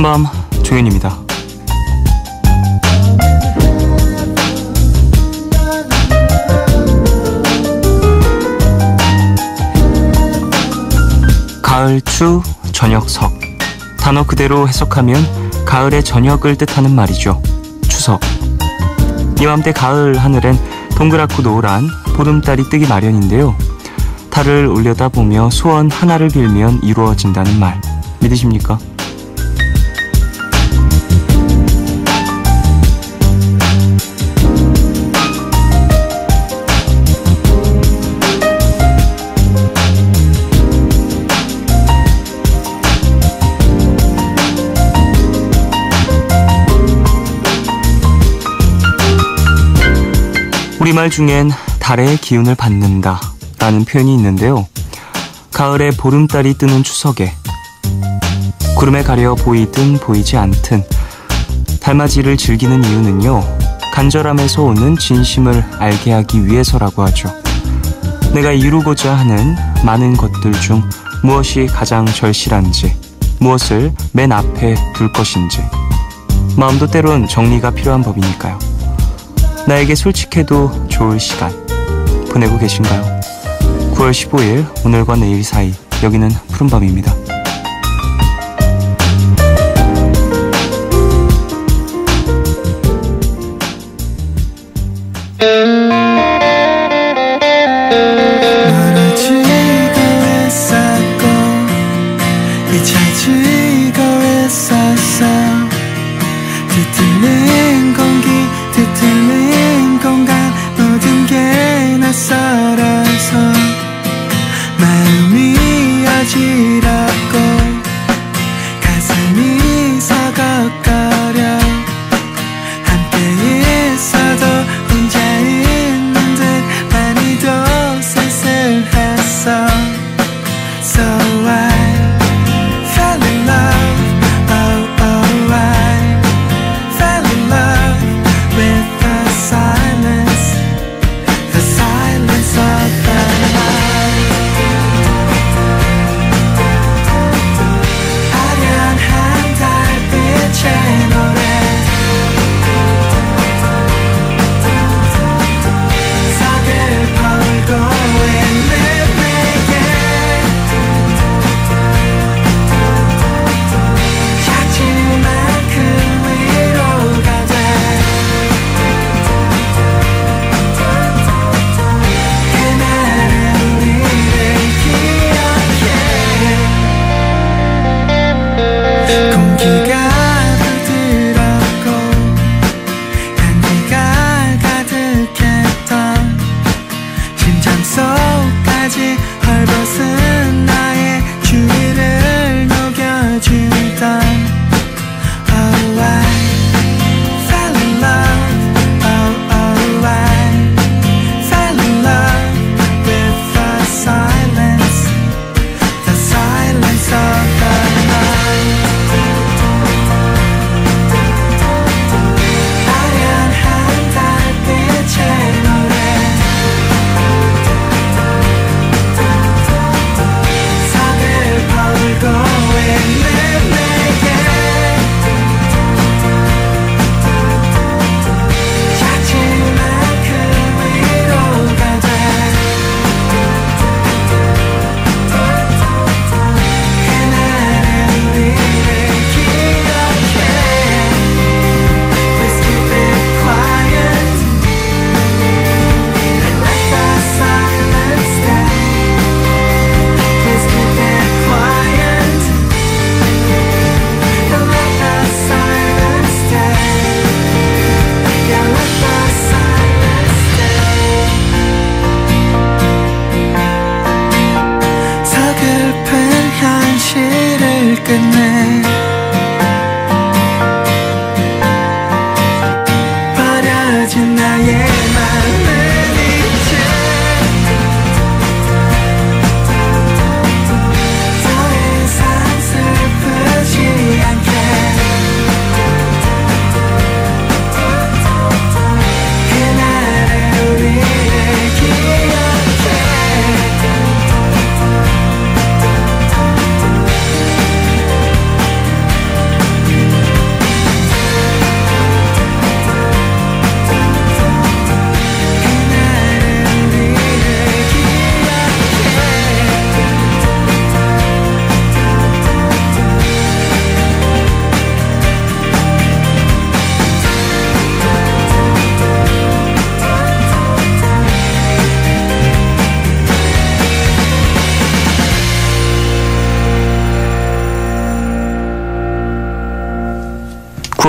푸른밤 종현입니다. 가을추 저녁석, 단어 그대로 해석하면 가을의 저녁을 뜻하는 말이죠. 추석. 이맘때 가을 하늘엔 동그랗고 노란 보름달이 뜨기 마련인데요. 달을 올려다보며 소원 하나를 빌면 이루어진다는 말 믿으십니까? 우리말 중엔 달의 기운을 받는다 라는 표현이 있는데요. 가을에 보름달이 뜨는 추석에 구름에 가려 보이든 보이지 않든 달맞이를 즐기는 이유는요, 간절함에서 오는 진심을 알게 하기 위해서라고 하죠. 내가 이루고자 하는 많은 것들 중 무엇이 가장 절실한지, 무엇을 맨 앞에 둘 것인지, 마음도 때론 정리가 필요한 법이니까요. 나에게 솔직해도 좋을 시간 보내고 계신가요? 9월 15일 오늘과 내일 사이, 여기는 푸른밤입니다. 멀어지고 했었고 잊혀지고 했었어. 뒤틀린 공기, 뒤틀린 공간, 모든 게 낯설어서 마음이 어지러워.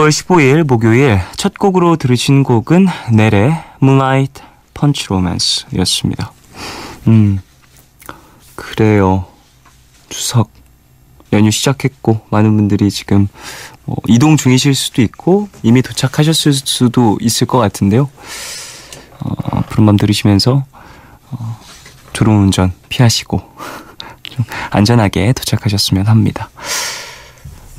9월 15일 목요일 첫 곡으로 들으신 곡은 넬의 Moonlight Punch Romance 였습니다. 그래요. 추석 연휴 시작했고 많은 분들이 지금 이동 중이실 수도 있고 이미 도착하셨을 수도 있을 것 같은데요. 푸른밤 들으시면서 졸음운전 피하시고 좀 안전하게 도착하셨으면 합니다.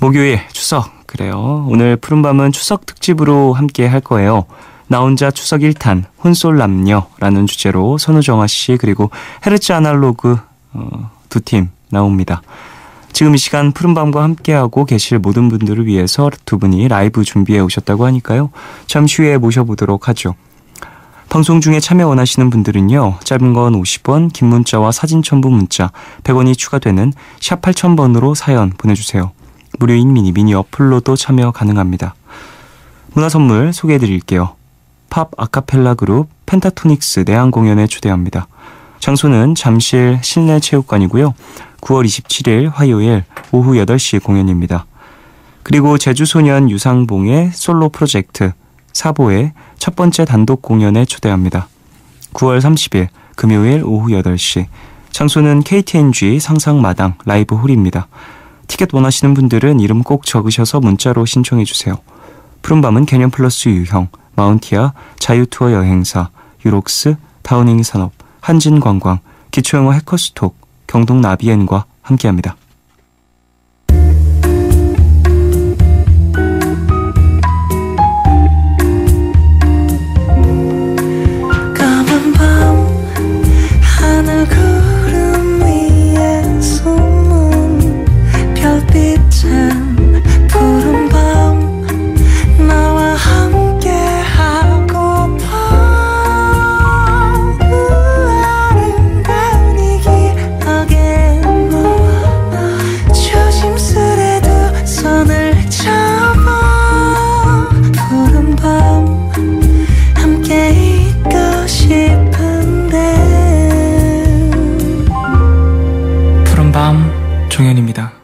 목요일 추석 그래요. 오늘 푸른밤은 추석 특집으로 함께 할 거예요. 나 혼자 추석 1탄 혼솔남녀라는 주제로 선우정아 씨 그리고 헤르츠 아날로그 두 팀 나옵니다. 지금 이 시간 푸른밤과 함께하고 계실 모든 분들을 위해서 두 분이 라이브 준비해 오셨다고 하니까요. 잠시 후에 모셔보도록 하죠. 방송 중에 참여 원하시는 분들은요. 짧은 건 50원, 긴 문자와 사진 첨부 문자 100원이 추가되는 샵 8000번으로 사연 보내주세요. 무료인 미니 어플로도 참여 가능합니다. 문화선물 소개해드릴게요. 팝 아카펠라 그룹 펜타토닉스 내한 공연에 초대합니다. 장소는 잠실 실내체육관이고요. 9월 27일 화요일 오후 8시 공연입니다. 그리고 제주소년 유상봉의 솔로 프로젝트 사보의 첫 번째 단독 공연에 초대합니다. 9월 30일 금요일 오후 8시 장소는 KTNG 상상마당 라이브 홀입니다. 티켓 원하시는 분들은 이름 꼭 적으셔서 문자로 신청해주세요. 푸른밤은 개념 플러스 유형, 마운티아, 자유투어 여행사, 유록스, 다우닝 산업, 한진관광, 기초영어 해커스톡, 경동 나비엔과 함께합니다. 까만 밤 하늘 구름 위에 숨은 별빛은 푸른 밤 나와 함께 하고파 아름다운 이 기억에 너와 조심스레 두 손을 잡아 푸른 밤 함께 있고 싶은데 푸른밤 종현입니다.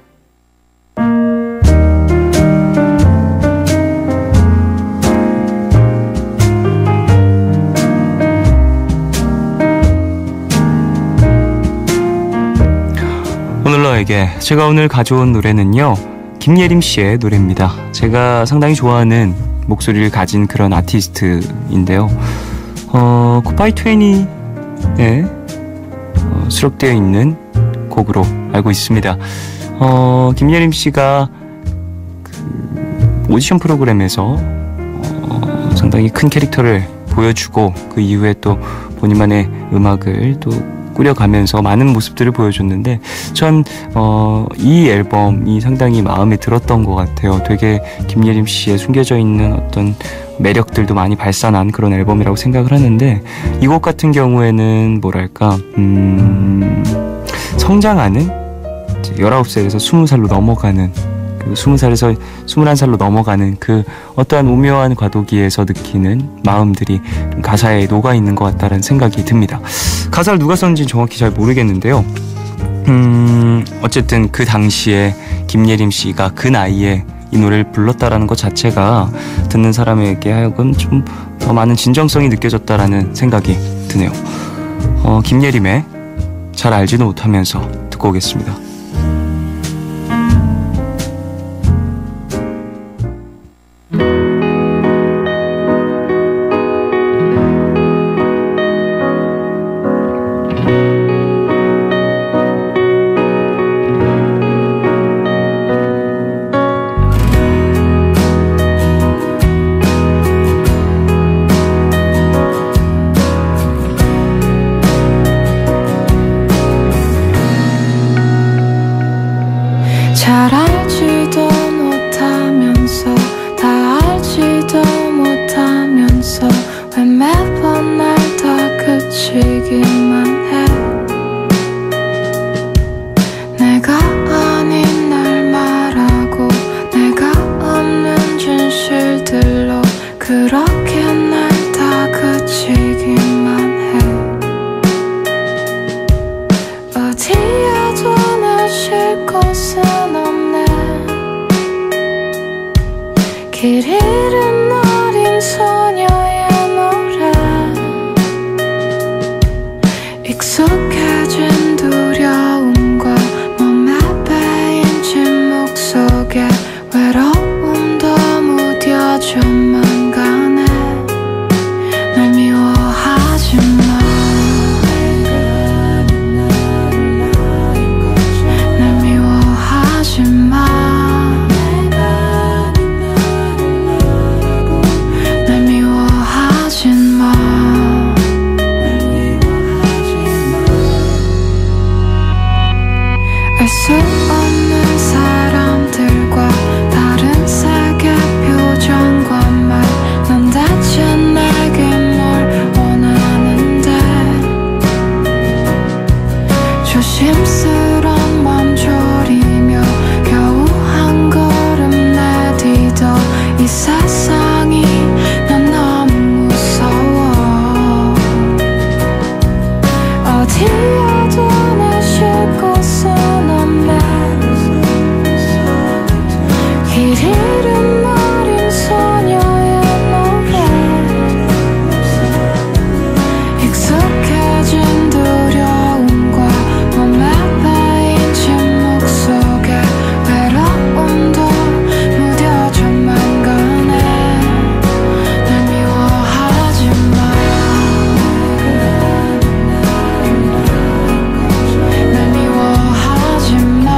오늘 너에게 제가 오늘 가져온 노래는요. 김예림 씨의 노래입니다. 제가 상당히 좋아하는 목소리를 가진 그런 아티스트인데요. 굿바이 20에 수록되어 있는 곡으로 알고 있습니다. 김예림 씨가 그 오디션 프로그램에서 상당히 큰 캐릭터를 보여주고 그 이후에 또 본인만의 음악을 또 꾸려가면서 많은 모습들을 보여줬는데 전 이 앨범이 상당히 마음에 들었던 것 같아요. 되게 김예림 씨의 숨겨져 있는 어떤 매력들도 많이 발산한 그런 앨범이라고 생각을 하는데 이 곡 같은 경우에는 뭐랄까 성장하는 19살에서 20살로 넘어가는 그리고 20살에서 21살로 넘어가는 그 어떠한 오묘한 과도기에서 느끼는 마음들이 가사에 녹아있는 것 같다는 생각이 듭니다. 가사를 누가 썼는지 정확히 잘 모르겠는데요. 어쨌든 그 당시에 김예림 씨가 그 나이에 이 노래를 불렀다라는 것 자체가 듣는 사람에게 하여금 좀 더 많은 진정성이 느껴졌다라는 생각이 드네요. 김예림의 잘 알지도 못하면서 듣고 오겠습니다. 익숙해진 두려움과 몸에 배인 침묵 속에 외로움도 무뎌져만 가네. 날 미워하지 마. 날 미워하지 마. 날 미워하지 마. 알 수 없는 사람들과 다른 세계 표정과 말, 넌 대체 내게 뭘 원하는데. 조심스런 맘 졸이며 겨우 한 걸음 내디뎌. 이 세상이 난 너무 무서워. 어디에도 내 쉴 곳은 없네. 길 잃은 어린 소녀의 노래. 익숙해진 두려움과 몸에 배인 침묵 속에 외로움도 무뎌져만 가네. 날 미워하지 마. 날 미워하지 마.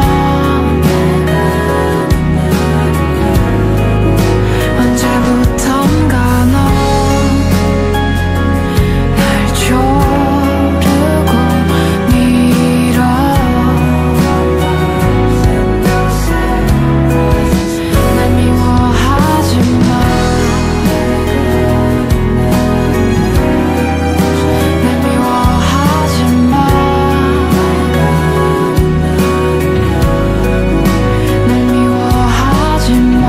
언제부턴가 너 날 조르고 밀어. 날 미워하지 마. 날 미워하지 마. 날 미워하지 마.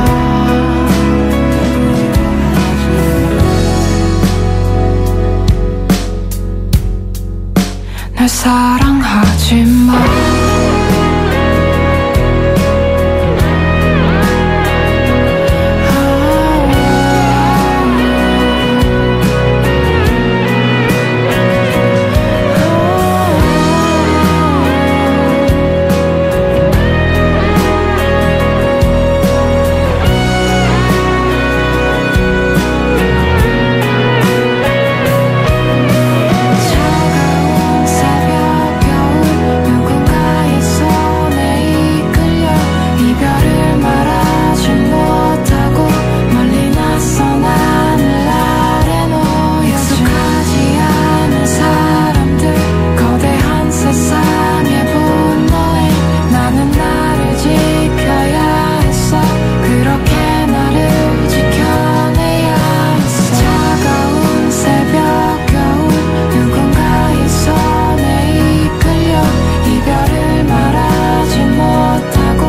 날 사랑하지 마. 차가운 새벽 겨울 누군가의 손에 이끌려 이별을 말하지 못하고 멀리 낯선 하늘 아래 놓여. 익숙하지 않은 사람들 거대한 세상의 분노에 나는 나를 지켜야 했어. 그렇게 나를 지켜내야 했어. 차가운 새벽 겨울 누군가의 손에 이끌려 이별을 말하지 못하고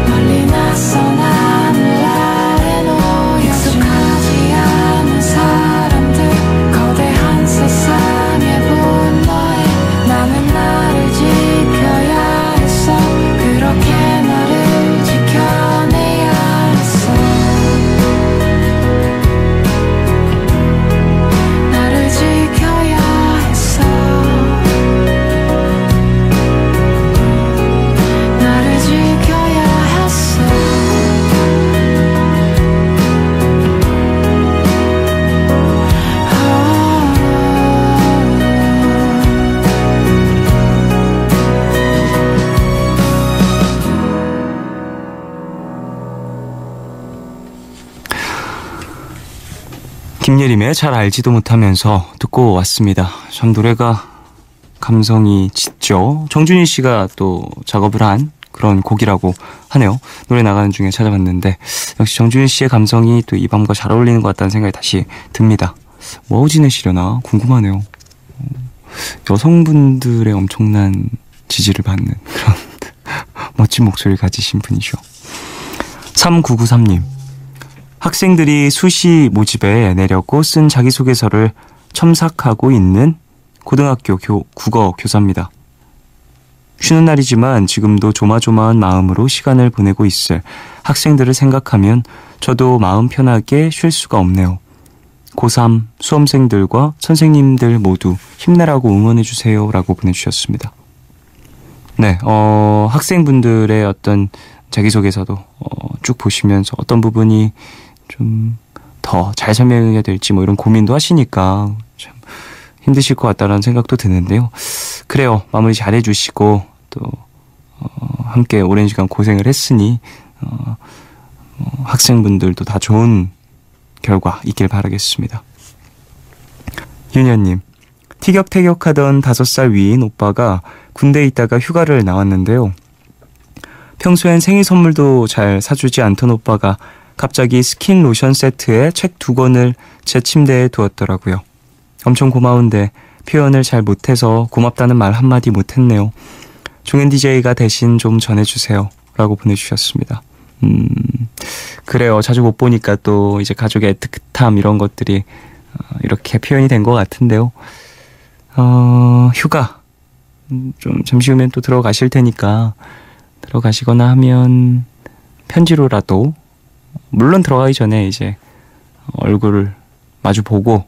멀리 낯선 하늘 아래 놓여. 익숙하지 않은 사람들 거대한 세상의 분노에 나는 나를 지켜야 했어. 그렇게 나를 지켜내야 했어. 나를 지켜야 했어. 나를 지켜야 했어. 김예림의 잘 알지도 못하면서 듣고 왔습니다. 참 노래가 감성이 짙죠. 정준희 씨가 또 작업을 한 그런 곡이라고 하네요. 노래 나가는 중에 찾아봤는데 역시 정준희 씨의 감성이 또 이 밤과 잘 어울리는 것 같다는 생각이 다시 듭니다. 뭐 지내시려나 궁금하네요. 여성분들의 엄청난 지지를 받는 그런 멋진 목소리를 가지신 분이죠. 3993님, 학생들이 수시 모집에 내려고 쓴 자기소개서를 첨삭하고 있는 고등학교 국어 교사입니다. 쉬는 날이지만 지금도 조마조마한 마음으로 시간을 보내고 있을 학생들을 생각하면 저도 마음 편하게 쉴 수가 없네요. 고3 수험생들과 선생님들 모두 힘내라고 응원해주세요 라고 보내주셨습니다. 네, 학생분들의 어떤 자기소개서도 쭉 보시면서 어떤 부분이 좀 더 잘 설명해야 될지 뭐 이런 고민도 하시니까 참 힘드실 것 같다라는 생각도 드는데요. 그래요. 마무리 잘 해주시고 또 함께 오랜 시간 고생을 했으니 학생분들도 다 좋은 결과 있길 바라겠습니다. 윤현님, 티격태격하던 5살 위인 오빠가 군대에 있다가 휴가를 나왔는데요. 평소엔 생일 선물도 잘 사주지 않던 오빠가 갑자기 스킨 로션 세트에 책 2권을 제 침대에 두었더라고요. 엄청 고마운데 표현을 잘 못해서 고맙다는 말 한마디 못했네요. 종현 DJ가 대신 좀 전해주세요 라고 보내주셨습니다. 그래요. 자주 못 보니까 또 이제 가족의 애틋함 이런 것들이 이렇게 표현이 된 것 같은데요. 휴가 좀 잠시 후면 또 들어가실 테니까 들어가시거나 하면 편지로라도, 물론 들어가기 전에 이제 얼굴을 마주 보고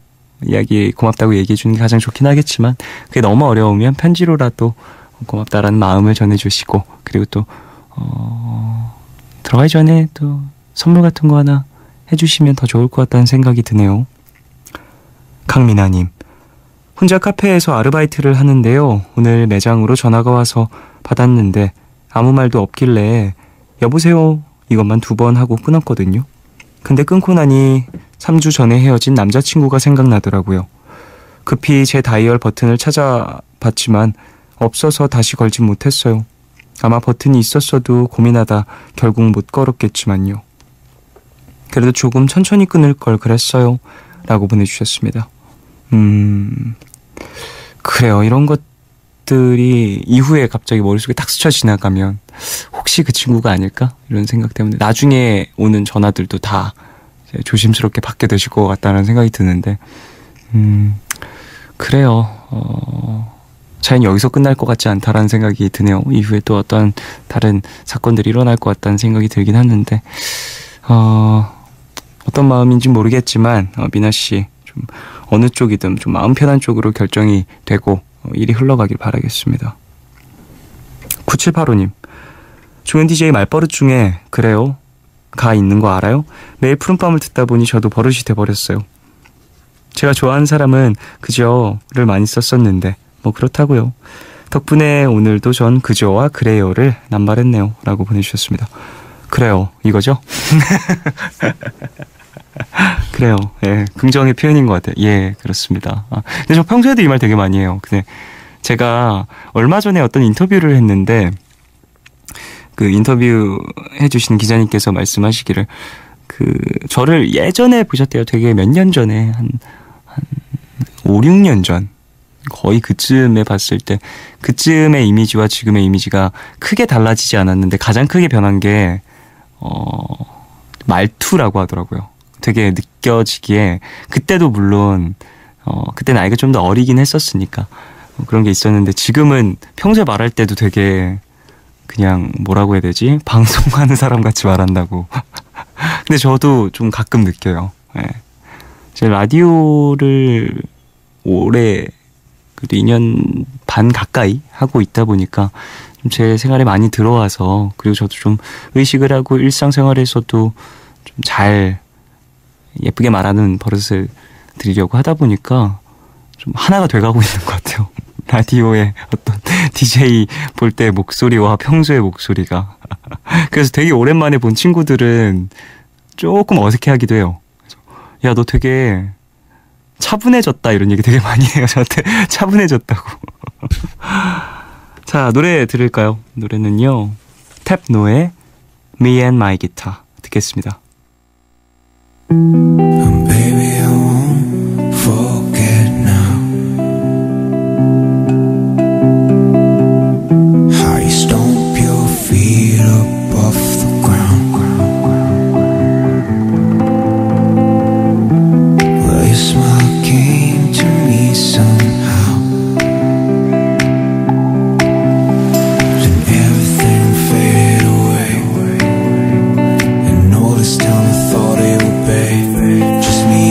고맙다고 얘기해 주는 게 가장 좋긴 하겠지만, 그게 너무 어려우면 편지로라도 고맙다라는 마음을 전해주시고, 그리고 또 들어가기 전에 또 선물 같은 거 하나 해주시면 더 좋을 것 같다는 생각이 드네요. 강민아님, 혼자 카페에서 아르바이트를 하는데요. 오늘 매장으로 전화가 와서 받았는데 아무 말도 없길래 여보세요 이것만 2번 하고 끊었거든요. 근데 끊고 나니 3주 전에 헤어진 남자친구가 생각나더라고요. 급히 제 다이얼 버튼을 찾아봤지만 없어서 다시 걸진 못했어요. 아마 버튼이 있었어도 고민하다 결국 못 걸었겠지만요. 그래도 조금 천천히 끊을 걸 그랬어요 라고 보내주셨습니다. 그래요. 이런 것들이 이후에 갑자기 머릿속에 딱 스쳐 지나가면 혹시 그 친구가 아닐까? 이런 생각 때문에 나중에 오는 전화들도 다 이제 조심스럽게 받게 되실 것 같다는 생각이 드는데, 그래요. 자연히 여기서 끝날 것 같지 않다라는 생각이 드네요. 이후에 또 어떤 다른 사건들이 일어날 것 같다는 생각이 들긴 하는데, 어떤 마음인지 모르겠지만 미나씨 좀 어느 쪽이든 좀 마음 편한 쪽으로 결정이 되고 일이 흘러가길 바라겠습니다. 9785님, 종현 DJ 말버릇 중에 그래요 가 있는 거 알아요? 매일 푸른밤을 듣다 보니 저도 버릇이 돼버렸어요. 제가 좋아하는 사람은 그저를 많이 썼었는데 뭐 그렇다고요. 덕분에 오늘도 전 그저와 그래요를 남발했네요 라고 보내주셨습니다. 그래요 이거죠? 그래요. 예, 긍정의 표현인 것 같아요. 예, 그렇습니다. 근데 저 평소에도 이 말 되게 많이 해요. 근데 제가 얼마 전에 어떤 인터뷰를 했는데 그 인터뷰 해주신 기자님께서 말씀하시기를 저를 예전에 보셨대요. 되게 몇 년 전에 한 5, 6년 전 거의 그쯤에 봤을 때 그쯤의 이미지와 지금의 이미지가 크게 달라지지 않았는데 가장 크게 변한 게 말투라고 하더라고요. 되게 느껴지기에 그때도 물론 그때 나이가 좀 더 어리긴 했었으니까 그런 게 있었는데 지금은 평소에 말할 때도 되게 그냥 뭐라고 해야 되지? 방송하는 사람 같이 말한다고. 근데 저도 좀 가끔 느껴요. 예. 제 라디오를 올해 그래도 2년 반 가까이 하고 있다 보니까 좀 제 생활에 많이 들어와서, 그리고 저도 좀 의식을 하고 일상생활에서도 좀 잘 예쁘게 말하는 버릇을 들이려고 하다 보니까 좀 하나가 돼가고 있는 것 같아요. 라디오의 어떤 DJ 볼 때 목소리와 평소의 목소리가. 그래서 되게 오랜만에 본 친구들은 조금 어색해하기도 해요. 야, 너 되게 차분해졌다 이런 얘기 되게 많이 해요. 저한테 차분해졌다고. 자, 노래 들을까요? 노래는요, 탭노의 Me and My Guitar 듣겠습니다. Baby, I won't forget now how you stomp your feet up off the ground. Well, your smile came to me somehow, then everything faded away, and all this time I thought it would be just me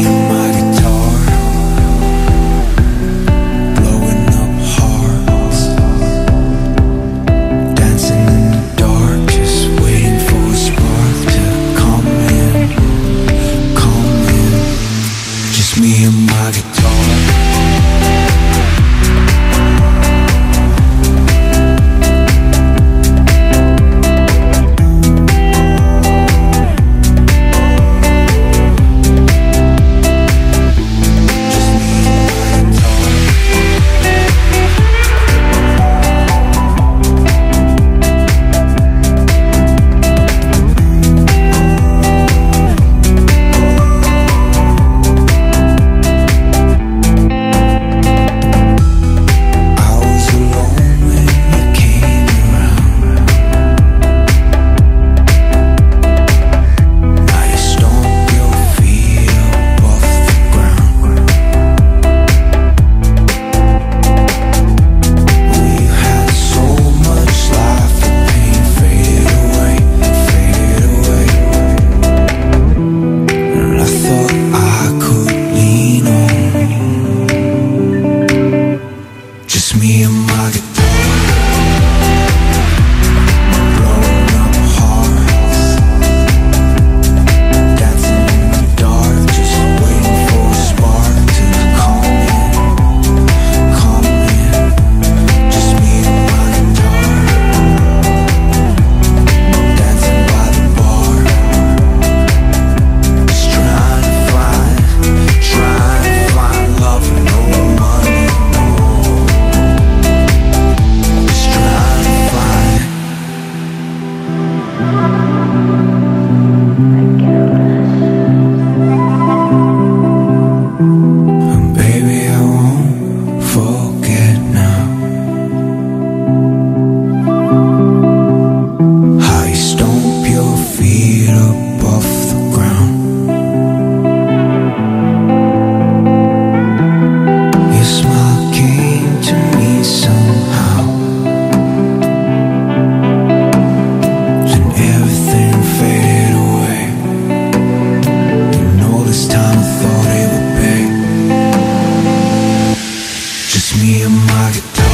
Just me and my guitar,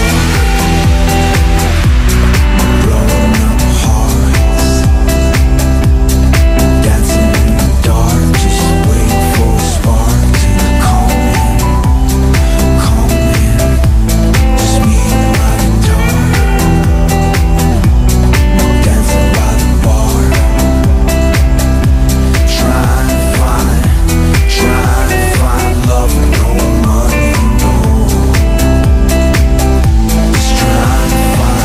blowing up hearts, dancing in the dark, just waiting for a spark to come in. Just me and my guitar, dancing by the bar, trying to find love with no money, no. Just trying to find.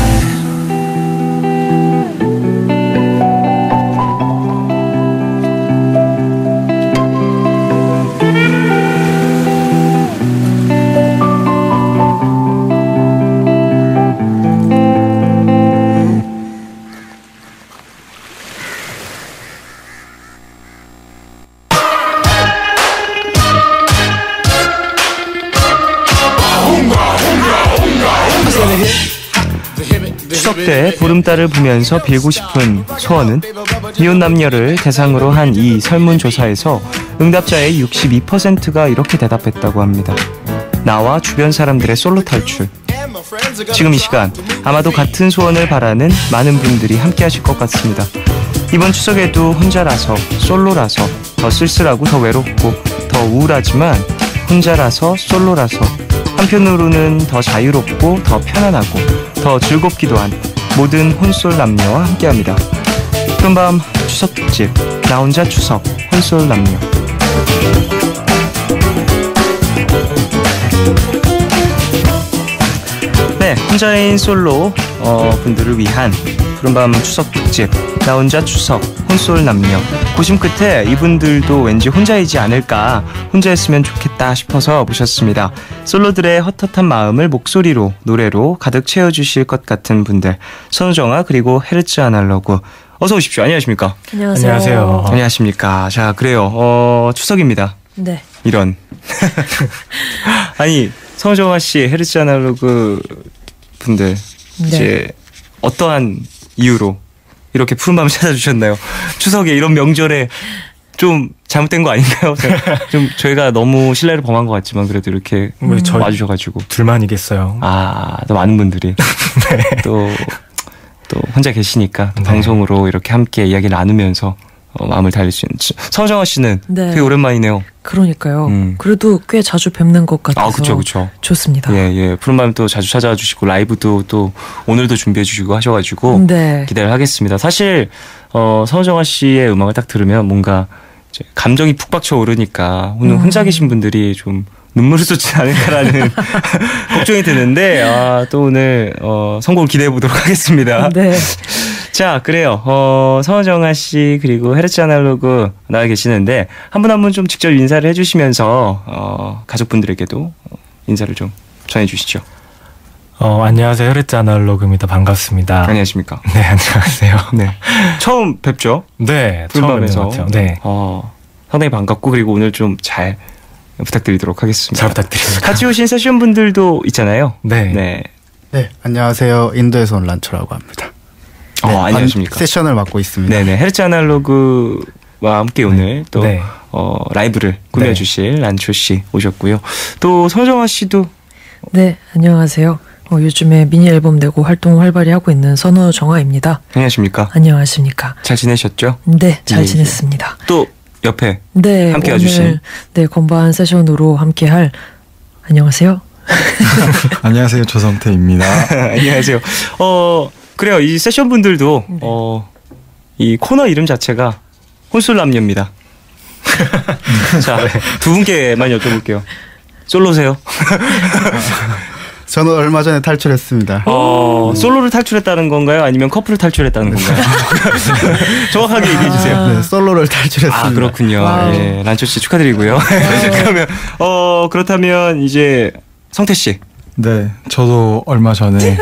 추석 때 보름달을 보면서 빌고 싶은 소원은? 이웃 남녀를 대상으로 한 이 설문조사에서 응답자의 62%가 이렇게 대답했다고 합니다. 나와 주변 사람들의 솔로 탈출. 지금 이 시간 아마도 같은 소원을 바라는 많은 분들이 함께 하실 것 같습니다. 이번 추석에도 혼자라서, 솔로라서 더 쓸쓸하고 더 외롭고 더 우울하지만 혼자라서, 솔로라서 한편으로는 더 자유롭고 더 편안하고 더 즐겁기도 한 모든 혼솔 남녀와 함께합니다. 푸른밤 추석 특집 나 혼자 추석 혼솔 남녀. 네, 혼자인 솔로 분들을 위한 푸른밤 추석 특집 나 혼자 추석 혼솔 남녀. 고심 끝에 이분들도 왠지 혼자이지 않을까, 혼자였으면 좋겠다 싶어서 모셨습니다. 솔로들의 헛헛한 마음을 목소리로, 노래로 가득 채워주실 것 같은 분들, 선우정아 그리고 헤르츠 아날로그. 어서 오십시오. 안녕하십니까? 안녕하세요. 안녕하십니까? 자, 그래요. 추석입니다. 네. 이런. 아니, 선우정아 씨, 헤르츠 아날로그 분들 이제 어떠한 이유로 이렇게 푸른 밤을 찾아주셨나요? 추석에 이런 명절에 좀 잘못된 거 아닌가요? 좀 저희가 너무 신뢰를 범한 것 같지만 그래도 이렇게 와주셔가지고. 둘만이겠어요. 아, 또 많은 분들이 네. 또 혼자 계시니까 또 네. 방송으로 이렇게 함께 이야기 나누면서 마음을 달릴 수 있는. 서정아 씨는 네. 되게 오랜만이네요. 그러니까요. 그래도 꽤 자주 뵙는 것 같아서. 아, 그쵸. 좋습니다. 예. 푸른밤 또 자주 찾아와 주시고 라이브도 또 오늘도 준비해 주시고 하셔가지고 네. 기대를 하겠습니다. 사실 서정아 씨의 음악을 딱 들으면 뭔가 이제 감정이 푹 박쳐 오르니까 오늘 혼자 계신 분들이 좀 눈물을 쏟지 않을까라는 걱정이 드는데 또 오늘 선곡을 기대해 보도록 하겠습니다. 네. 자, 그래요. 서정아 씨 그리고 헤르츠 아날로그 나와 계시는데 한 분 한 분 좀 직접 인사를 해주시면서 가족분들에게도 인사를 좀 전해주시죠. 안녕하세요. 헤르츠 아날로그입니다. 반갑습니다. 안녕하십니까? 네, 안녕하세요. 네. 처음 뵙죠? 네, 처음 뵙는 것 푸른밤에서. 같아요. 네, 상당히 반갑고 그리고 오늘 좀 잘 부탁드리도록 하겠습니다. 잘 부탁드립니다. 같이 오신 세션 분들도 있잖아요. 네. 네, 안녕하세요. 인도에서 온 란초라고 합니다. 안녕하십니까? 세션을 맡고 있습니다. 네네. 헤르츠 아날로그와 함께 오늘 또 네. 라이브를 꾸며주실 란초 씨 오셨고요. 또 서정아 씨도 네, 안녕하세요. 요즘에 미니 앨범 내고 활동 활발히 하고 있는 선우정아입니다. 안녕하십니까? 안녕하십니까? 잘 지내셨죠? 네, 잘 예. 지냈습니다. 또 옆에 네, 함께 오늘 와주신. 네, 건반 세션으로 함께할 안녕하세요. 안녕하세요. 조성태입니다. 안녕하세요. 그래요. 이 세션 분들도 이 코너 이름 자체가 혼술남녀입니다. 자, 두 분께만 여쭤볼게요. 솔로세요? 저는 얼마 전에 탈출했습니다. 솔로를 탈출했다는 건가요? 아니면 커플을 탈출했다는 건가요? 정확하게 얘기해 주세요. 네, 솔로를 탈출했습니다. 아, 그렇군요. 예, 란초 씨 축하드리고요. 그러면 그렇다면 이제 성태 씨 네, 저도 얼마 전에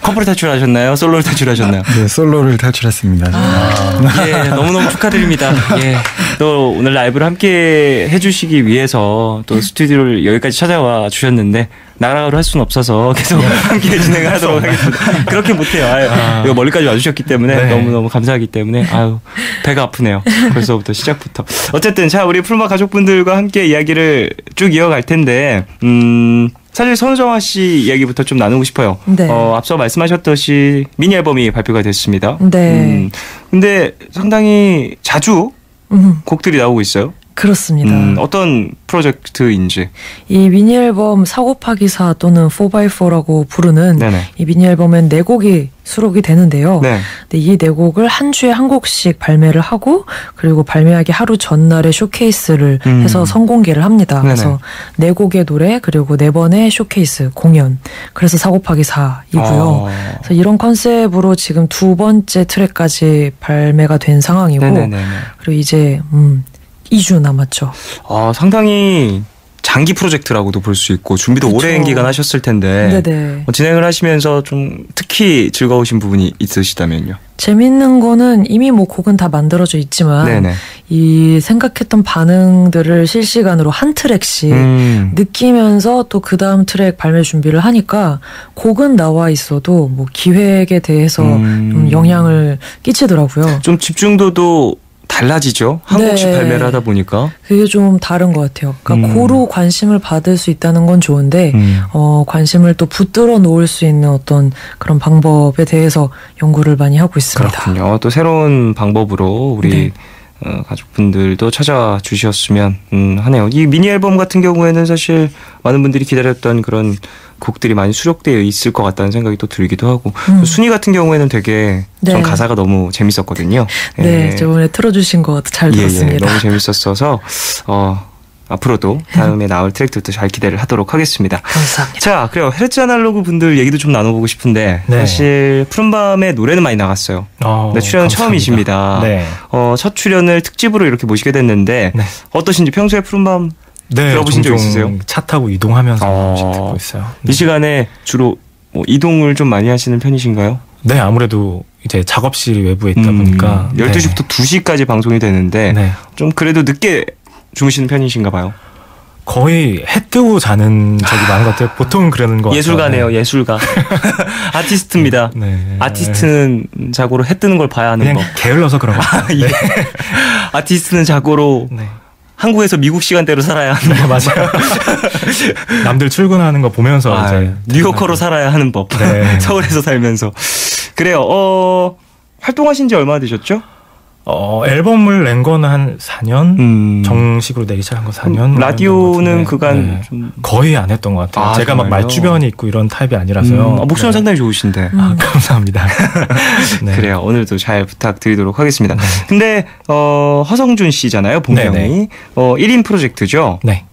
커플을 탈출하셨나요? 솔로를 탈출하셨나요? 네, 솔로를 탈출했습니다. 예, 너무너무 축하드립니다. 예, 또 오늘 라이브를 함께 해주시기 위해서 또 스튜디오를 여기까지 찾아와 주셨는데 나가로 할 수는 없어서 계속 함께 진행을 하도록 하겠습니다. 그렇게 못해요. 이거 멀리까지 와주셨기 때문에 네. 너무너무 감사하기 때문에 배가 아프네요. 벌써부터 시작부터. 어쨌든 자, 우리 푸른밤 가족분들과 함께 이야기를 쭉 이어갈 텐데 사실 선우정아 씨 이야기부터 좀 나누고 싶어요. 네. 앞서 말씀하셨듯이 미니 앨범이 발표가 됐습니다. 네. 근데 상당히 자주 곡들이 나오고 있어요. 그렇습니다. 어떤 프로젝트인지. 이 미니 앨범 4 곱하기 4 또는 4x4라고 부르는 네네. 이 미니 앨범엔 4곡이 수록이 되는데요. 네. 근데 이 4곡을 한 주에 한 곡씩 발매를 하고 그리고 발매하기 하루 전날에 쇼케이스를 해서 선공개를 합니다. 네네. 그래서 4곡의 노래 그리고 4번의 쇼케이스 공연. 그래서 4 곱하기 4이고요. 그래서 이런 컨셉으로 지금 2번째 트랙까지 발매가 된 상황이고 네네네. 그리고 이제 2주 남았죠. 상당히 장기 프로젝트라고도 볼 수 있고 준비도 그쵸. 오랜 기간 하셨을 텐데 네네. 진행을 하시면서 좀 특히 즐거우신 부분이 있으시다면요. 재밌는 거는 이미 뭐 곡은 다 만들어져 있지만 네네. 이 생각했던 반응들을 실시간으로 한 트랙씩 느끼면서 또 그 다음 트랙 발매 준비를 하니까 곡은 나와 있어도 뭐 기획에 대해서 좀 영향을 끼치더라고요. 좀 집중도도 달라지죠. 한 네. 곡씩 발매를 하다 보니까. 그게 좀 다른 것 같아요. 그러니까 고루 관심을 받을 수 있다는 건 좋은데 관심을 또 붙들어 놓을 수 있는 어떤 그런 방법에 대해서 연구를 많이 하고 있습니다. 그렇군요. 또 새로운 방법으로 우리 네. 가족분들도 찾아와 주셨으면 하네요. 이 미니 앨범 같은 경우에는 사실 많은 분들이 기다렸던 그런 곡들이 많이 수록되어 있을 것 같다는 생각이 또 들기도 하고 순위 같은 경우에는 되게 전 네. 가사가 너무 재밌었거든요. 네, 저번에 틀어주신 거 잘 들었습니다. 너무 재밌었어서 앞으로도 다음에 나올 트랙들도 잘 기대를 하도록 하겠습니다. 감사합니다. 자, 그래요. 헤르츠 아날로그 분들 얘기도 좀 나눠보고 싶은데 네. 사실 푸른밤의 노래는 많이 나갔어요. 네, 출연은 감사합니다. 처음이십니다. 네. 첫 출연을 특집으로 이렇게 모시게 됐는데 네. 어떠신지 평소에 푸른밤 네, 들어보신 적 종종 있으세요? 차 타고 이동하면서 듣고 있어요. 이 시간에 주로 뭐 이동을 좀 많이 하시는 편이신가요? 네, 아무래도 이제 작업실이 외부에 있다 보니까 12시부터 2시까지 방송이 되는데 네. 좀 그래도 늦게 주무시는 편이신가 봐요. 거의 해 뜨고 자는 적이 많은 것 같아요. 보통 그러는 것 같아요. 예술가네요. 예술가. 아티스트입니다. 네. 아티스트는 자고로 해 뜨는 걸 봐야 하는 그냥 법. 게을러서 그런 것 같아요. 예. 아티스트는 자고로 네. 한국에서 미국 시간대로 살아야 하는 법. 맞아요. 남들 출근하는 거 보면서 이제 뉴요커로 살아야 하는 법. 네. 서울에서 살면서. 그래요. 활동하신 지 얼마나 되셨죠? 앨범을 낸 거는 한 4년? 정식으로 내기 시작한 거 4년? 라디오는 그간 좀 거의 안 했던 것 같아요. 제가 막 정말요? 말주변이 있고 이런 타입이 아니라서요. 목소리는 상당히 좋으신데. 감사합니다. 네. 그래요. 오늘도 잘 부탁드리도록 하겠습니다. 근데 허성준 씨잖아요. 본명이. 네네. 1인 프로젝트죠. 네.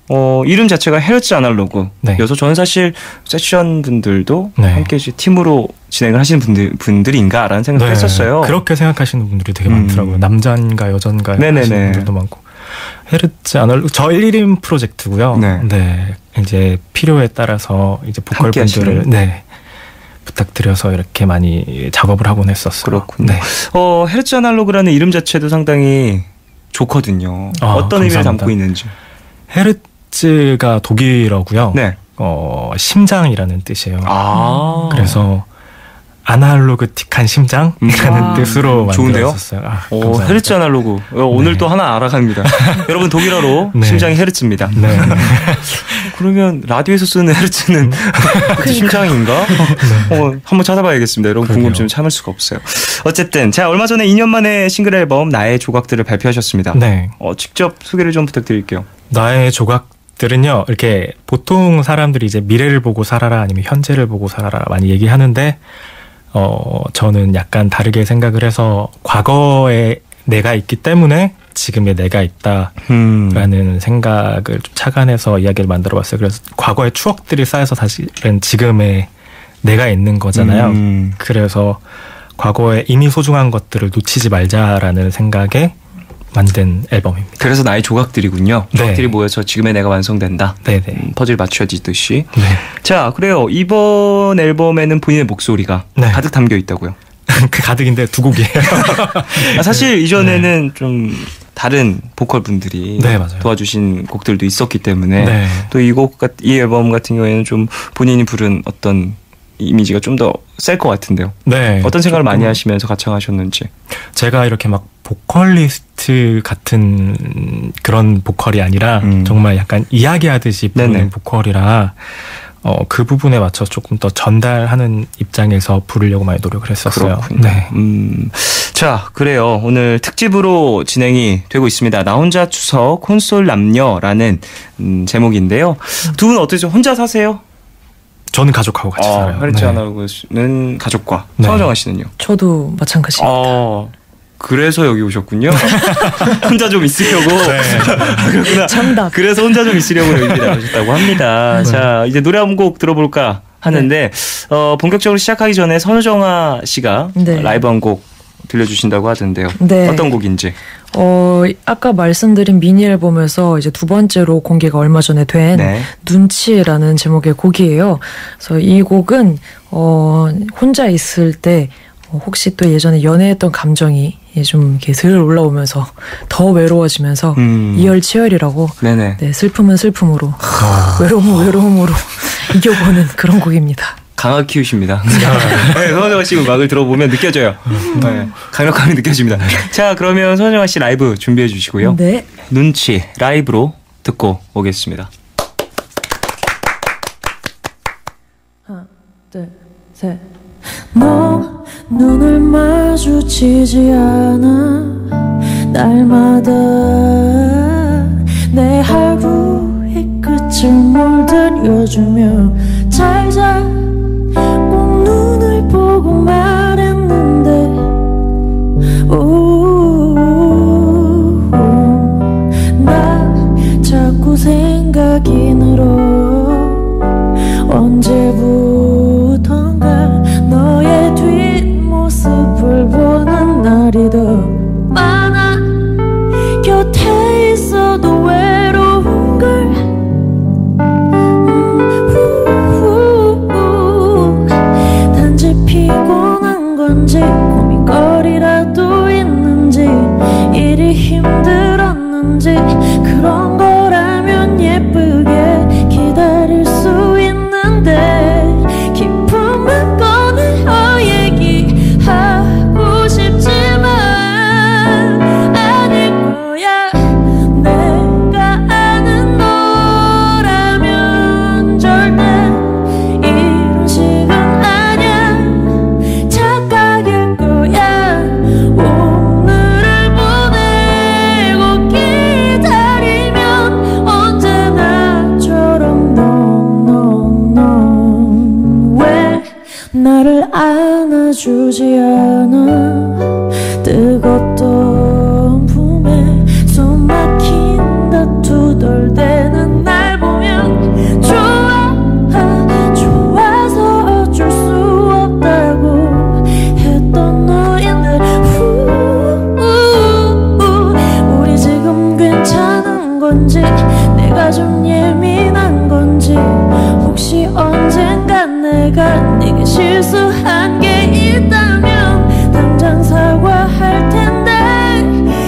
이름 자체가 헤르츠 아날로그. 네. 여기서 저는 사실 세션 분들도 네. 함께 팀으로 진행을 하시는 분들인가라는 생각을 했었어요. 그렇게 생각하시는 분들이 되게 많더라고요. 남자인가 여잔가 네네네. 하시는 분들도 많고. 헤르츠 아날로그 저 1인 프로젝트고요. 네. 이제 필요에 따라서 이제 보컬 함께 분들을 하시는. 부탁드려서 이렇게 많이 작업을 하곤 했었어요. 그렇군요. 네. 헤르츠 아날로그라는 이름 자체도 상당히 좋거든요. 어떤 의미를 감사합니다. 담고 있는지. 헤르츠가 독일어고요. 네. 심장이라는 뜻이에요. 그래서 아날로그틱한 심장이라는 뜻으로 좋은데요? 만들었었어요. 감사합니다. 헤르츠 아날로그. 오늘 또 하나 알아갑니다. 여러분 독일어로 네. 심장이 헤르츠입니다. 네. 그러면 라디오에서 쓰는 헤르츠는 심장인가? 한번 찾아봐야겠습니다. 여러분 그러게요. 궁금증 참을 수가 없어요. 어쨌든 자 얼마 전에 2년 만에 싱글 앨범 나의 조각들을 발표하셨습니다. 네. 직접 소개를 좀 부탁드릴게요. 나의 조각들은요, 이렇게 보통 사람들이 이제 미래를 보고 살아라 아니면 현재를 보고 살아라 많이 얘기하는데, 저는 약간 다르게 생각을 해서 과거에 내가 있기 때문에 지금의 내가 있다라는 생각을 좀 착안해서 이야기를 만들어 봤어요. 그래서 과거의 추억들이 쌓여서 사실은 지금의 내가 있는 거잖아요. 그래서 과거에 이미 소중한 것들을 놓치지 말자라는 생각에 만든 앨범입니다. 그래서 나의 조각들이군요. 네. 조각들이 모여서 지금의 내가 완성된다. 네네. 퍼즐이 맞춰지듯이. 네. 자 그래요. 이번 앨범에는 본인의 목소리가 네. 가득 담겨 있다고요. 그 가득인데 두 곡이에요. 사실 이전에는 좀 다른 보컬 분들이 네, 맞아요. 도와주신 곡들도 있었기 때문에 네. 또 이 앨범 같은 경우에는 좀 본인이 부른 어떤 이미지가 좀 더 셀 것 같은데요. 네. 어떤 생각을 많이 하시면서 가창하셨는지. 제가 이렇게 막 보컬리스트 같은 그런 보컬이 아니라 정말 약간 이야기하듯이 부르는 네네. 보컬이라 그 부분에 맞춰 조금 더 전달하는 입장에서 부르려고 많이 노력을 했었어요. 그렇군요. 네. 자, 그래요. 오늘 특집으로 진행이 되고 있습니다. 나 혼자 추석 콘솔 남녀라는 제목인데요. 두 분 어떠세요? 혼자 사세요? 저는 가족하고 같이 살아요. 하리치 네. 아나운서는 가족과. 네. 서정아 씨는요? 저도 마찬가지입니다. 그래서 여기 오셨군요. 혼자 좀 있으려고. 그렇구나. 정답. 그래서 혼자 좀 있으려고 여기 나오셨다고 합니다. 자, 이제 노래 한 곡 들어볼까 하는데 본격적으로 시작하기 전에 선우정아 씨가 네. 라이브 한 곡 들려주신다고 하던데요. 네. 어떤 곡인지. 아까 말씀드린 미니 앨범에서 이제 두 번째로 공개가 얼마 전에 된 네. 눈치라는 제목의 곡이에요. 그래서 이 곡은 혼자 있을 때 혹시 또 예전에 연애했던 감정이 좀 이렇게 들 올라오면서 더 외로워지면서 이열치열이라고 네네. 네, 슬픔은 슬픔으로 외로움은 외로움으로 이겨보는 그런 곡입니다. 강하게 키우십니다. 네, 선우정아 씨 음악을 들어보면 느껴져요. 네, 강력함이 느껴집니다. 자, 그러면 선우정아 씨 라이브 준비해 주시고요. 네. 눈치 라이브로 듣고 오겠습니다. 하나, 둘, 셋. 너 눈을 마주치지 않아 날마다 내 하루의 끝을 물들여주며 잘자 꼭 눈을 보고 말했는데 나 자꾸 생각이 늘어 언제부턴가 너의 뒷모습을 보는 날이 더 많아 곁에 있어도 외로운걸 단지 피곤한 건지 고민거리라도 있는지 일이 힘들었는지 그런 거라면 예쁘게 기다릴 수 있는데 기쁨은 꺼내어 얘기하고 싶지만 아닐 거야 내가 아는 너라면 절대 이런 식은 아냐 착각일 거야 오늘을 보내고 기다리면 언제나처럼 넌 왜 나를 안아주지 않아 뜨겁던 품에 숨 막힌다 투덜대는 날 보면 좋아서 어쩔 수 없다고 했던 너인데 우리 지금 괜찮은 건지 내가 좀 예민한 건지 혹시 언젠간 내가 네게 실수한 게 있다면 당장 사과할 텐데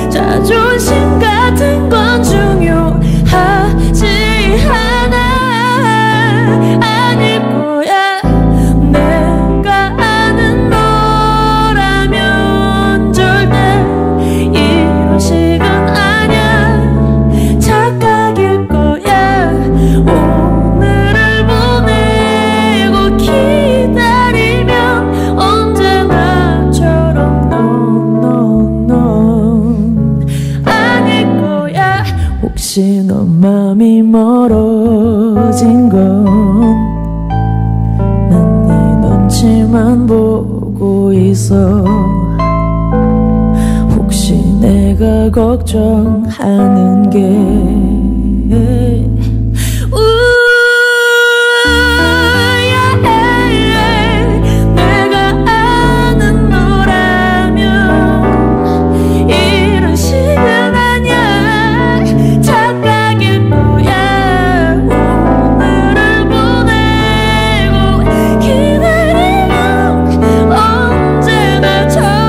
자존심 같은 건 중요하지 않아 아닐 거야 내가 아는 너라면 절대 이런 식은 아냐 착각일 거야 오늘을 보내고 기다리면 언제나처럼 넌 아닐 거야 혹시 너 맘이 멀어진 건 난 네 눈치만 보고 있어 혹시 내가 걱정하는 게 내가 아는 너라면 이런 식은 아냐 착각일 거야 오늘을 보내고 기다리면 언제나처럼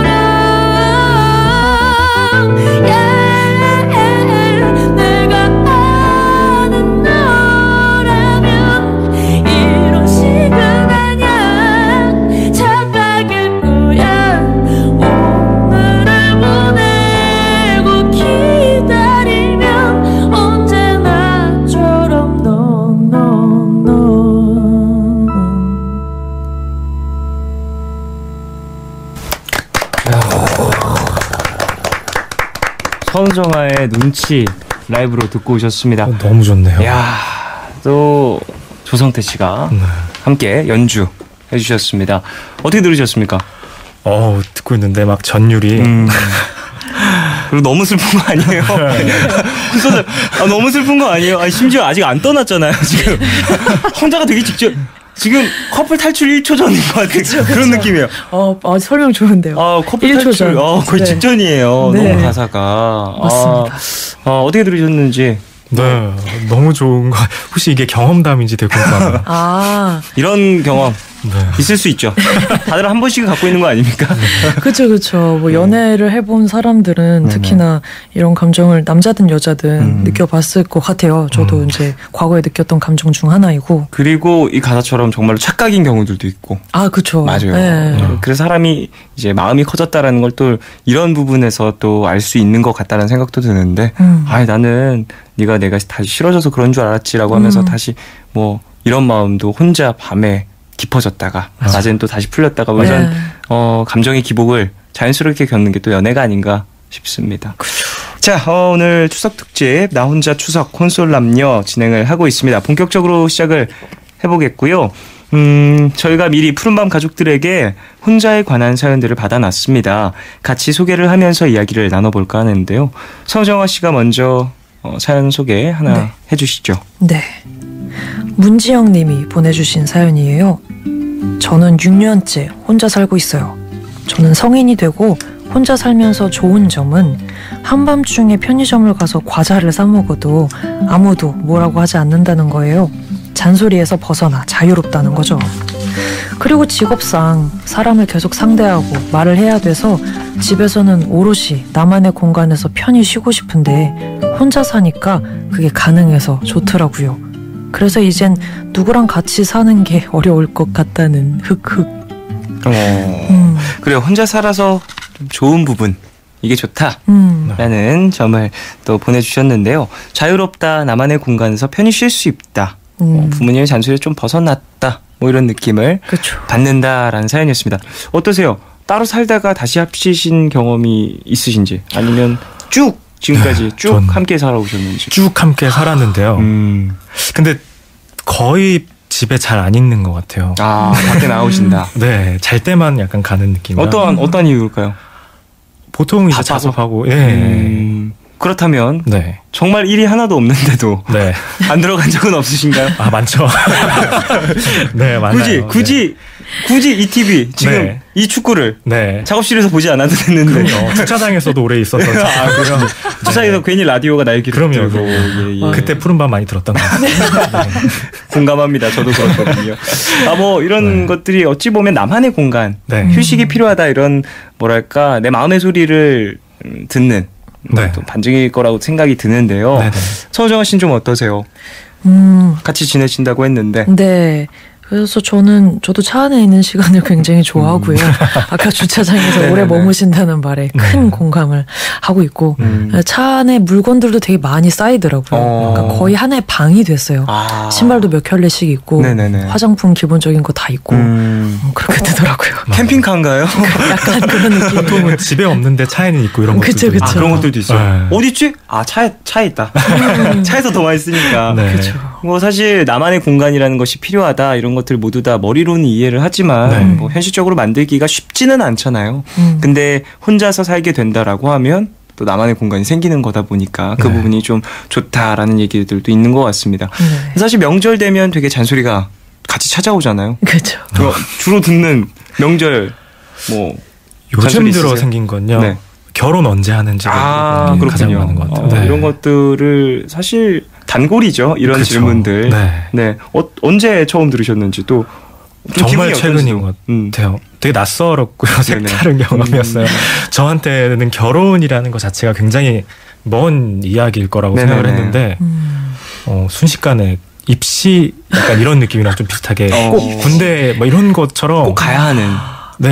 내가 서은정아의 눈치 라이브로 듣고 오셨습니다. 너무 좋네요. 야, 또 조성태 씨가 함께 연주 해주셨습니다. 어떻게 들으셨습니까? 듣고 있는데 막 전율이 그리고 너무 슬픈 거 아니에요? 너무 슬픈 거 아니에요? 아니, 심지어 아직 안 떠났잖아요. 지금 혼자가 되기 직전. 지금 커플 탈출 1초 전인 것 같아요. 그쵸. 그런 느낌이에요. 설명 좋은데요. 커플 1초 탈출. 전. 거의 네. 직전이에요. 네. 너무 가사가. 맞습니다. 어떻게 들으셨는지. 네, 너무 좋은 거. 혹시 이게 경험담인지 되게 궁금합니다. 이런 경험 있을 수 있죠. 다들 한 번씩은 갖고 있는 거 아닙니까? 그렇죠. 뭐 연애를 해본 사람들은 특히나 이런 감정을 남자든 여자든 느껴봤을 것 같아요. 저도 이제 과거에 느꼈던 감정 중 하나이고. 그리고 이 가사처럼 정말로 착각인 경우들도 있고. 그렇죠. 맞아요. 네. 그래서 사람이 이제 마음이 커졌다라는 걸 또 이런 부분에서 또 알 수 있는 것 같다는 생각도 드는데, 나는 내가 다시 싫어져서 그런 줄 알았지라고 하면서 다시 뭐 이런 마음도 혼자 밤에 깊어졌다가 낮엔 또 다시 풀렸다가 뭐 이런 감정의 기복을 자연스럽게 겪는 게 또 연애가 아닌가 싶습니다. 그렇죠. 자, 오늘 추석 특집 나 혼자 추석 콘솔 남녀 진행을 하고 있습니다. 본격적으로 시작을 해보겠고요. 저희가 미리 푸른밤 가족들에게 혼자에 관한 사연들을 받아놨습니다. 같이 소개를 하면서 이야기를 나눠볼까 하는데요. 서정아 씨가 먼저 사연 소개 하나 해주시죠. 네. 문지영 님이 보내주신 사연이에요. 저는 6년째 혼자 살고 있어요. 저는 성인이 되고 혼자 살면서 좋은 점은 한밤중에 편의점을 가서 과자를 사 먹어도 아무도 뭐라고 하지 않는다는 거예요. 잔소리에서 벗어나 자유롭다는 거죠. 그리고 직업상 사람을 계속 상대하고 말을 해야 돼서 집에서는 오롯이 나만의 공간에서 편히 쉬고 싶은데 혼자 사니까 그게 가능해서 좋더라고요. 그래서 이젠 누구랑 같이 사는 게 어려울 것 같다는 흑흑. 그래요. 혼자 살아서 좀 좋은 부분, 이게 좋다라는 점을 또 보내주셨는데요. 자유롭다, 나만의 공간에서 편히 쉴 수 있다, 부모님의 잔소리에 좀 벗어났다, 뭐 이런 느낌을 그쵸. 받는다라는 사연이었습니다. 어떠세요? 따로 살다가 다시 합치신 경험이 있으신지, 아니면 쭉 지금까지 쭉 함께 살아오셨는지. 쭉 함께 살았는데요. 근데 거의 집에 잘 안 있는 것 같아요. 밖에 나오신다. 네, 잘 때만 약간 가는 느낌. 어떤 이유일까요? 보통 이제 바빠서? 작업하고. 그렇다면 네. 정말 일이 하나도 없는데도 네. 안 들어간 적은 없으신가요? 많죠. 네, 많아요. 굳이 이 TV 지금 네. 이 축구를 네. 작업실에서 보지 않아도 됐는데. 그럼요. 주차장에서도 오래 있어서. 그럼 주차장에서 괜히 라디오가 날 길을 그럼요. 들고. 그때 푸른밤 많이 들었던 것 같아요. 공감합니다. 저도 그렇거든요. 뭐 이런 것들이 어찌 보면 나만의 공간, 휴식이 필요하다, 이런 뭐랄까 내 마음의 소리를 듣는 또 반증일 거라고 생각이 드는데요. 서정아 씨는 좀 어떠세요? 같이 지내신다고 했는데. 네. 그래서 저도 차 안에 있는 시간을 굉장히 좋아하고요. 아까 주차장에서 오래 머무신다는 말에 큰 공감을 하고 있고, 차 안에 물건들도 되게 많이 쌓이더라고요. 그러니까 거의 하나의 방이 됐어요. 신발도 몇 켤레씩 있고, 화장품 기본적인 거 다 있고, 그렇게 되더라고요. 캠핑카인가요? 약간 그런 느낌. 보통은 집에 없는데 차에는 있고 이런 것들도 그쵸. 그런 것들도 있어요. 어디 있지? 차에 있다. 차에서 더 많이 쓰니까. 그렇죠. 뭐 사실 나만의 공간이라는 것이 필요하다, 이런 것들 모두 다 머리로는 이해를 하지만 뭐 현실적으로 만들기가 쉽지는 않잖아요. 근데 혼자서 살게 된다라고 하면 또 나만의 공간이 생기는 거다 보니까 그 부분이 좀 좋다라는 얘기들도 있는 것 같습니다. 사실 명절 되면 되게 잔소리가 같이 찾아오잖아요. 그렇죠. 주로 듣는 명절 뭐 요즘 들어 생긴 건요. 결혼 언제 하는지가 가장 많은 것 같아요. 이런 것들을 사실 단골이죠. 이런 질문들. 언제 처음 들으셨는지 또 정말 최근인 것 같아요. 되게 낯설었고요. 색다른 경험이었어요. 저한테는 결혼이라는 것 자체가 굉장히 먼 이야기일 거라고 생각을 했는데 순식간에 입시 약간 이런 느낌이랑 좀 비슷하게 꼭 군대 뭐 이런 것처럼 꼭 가야 하는.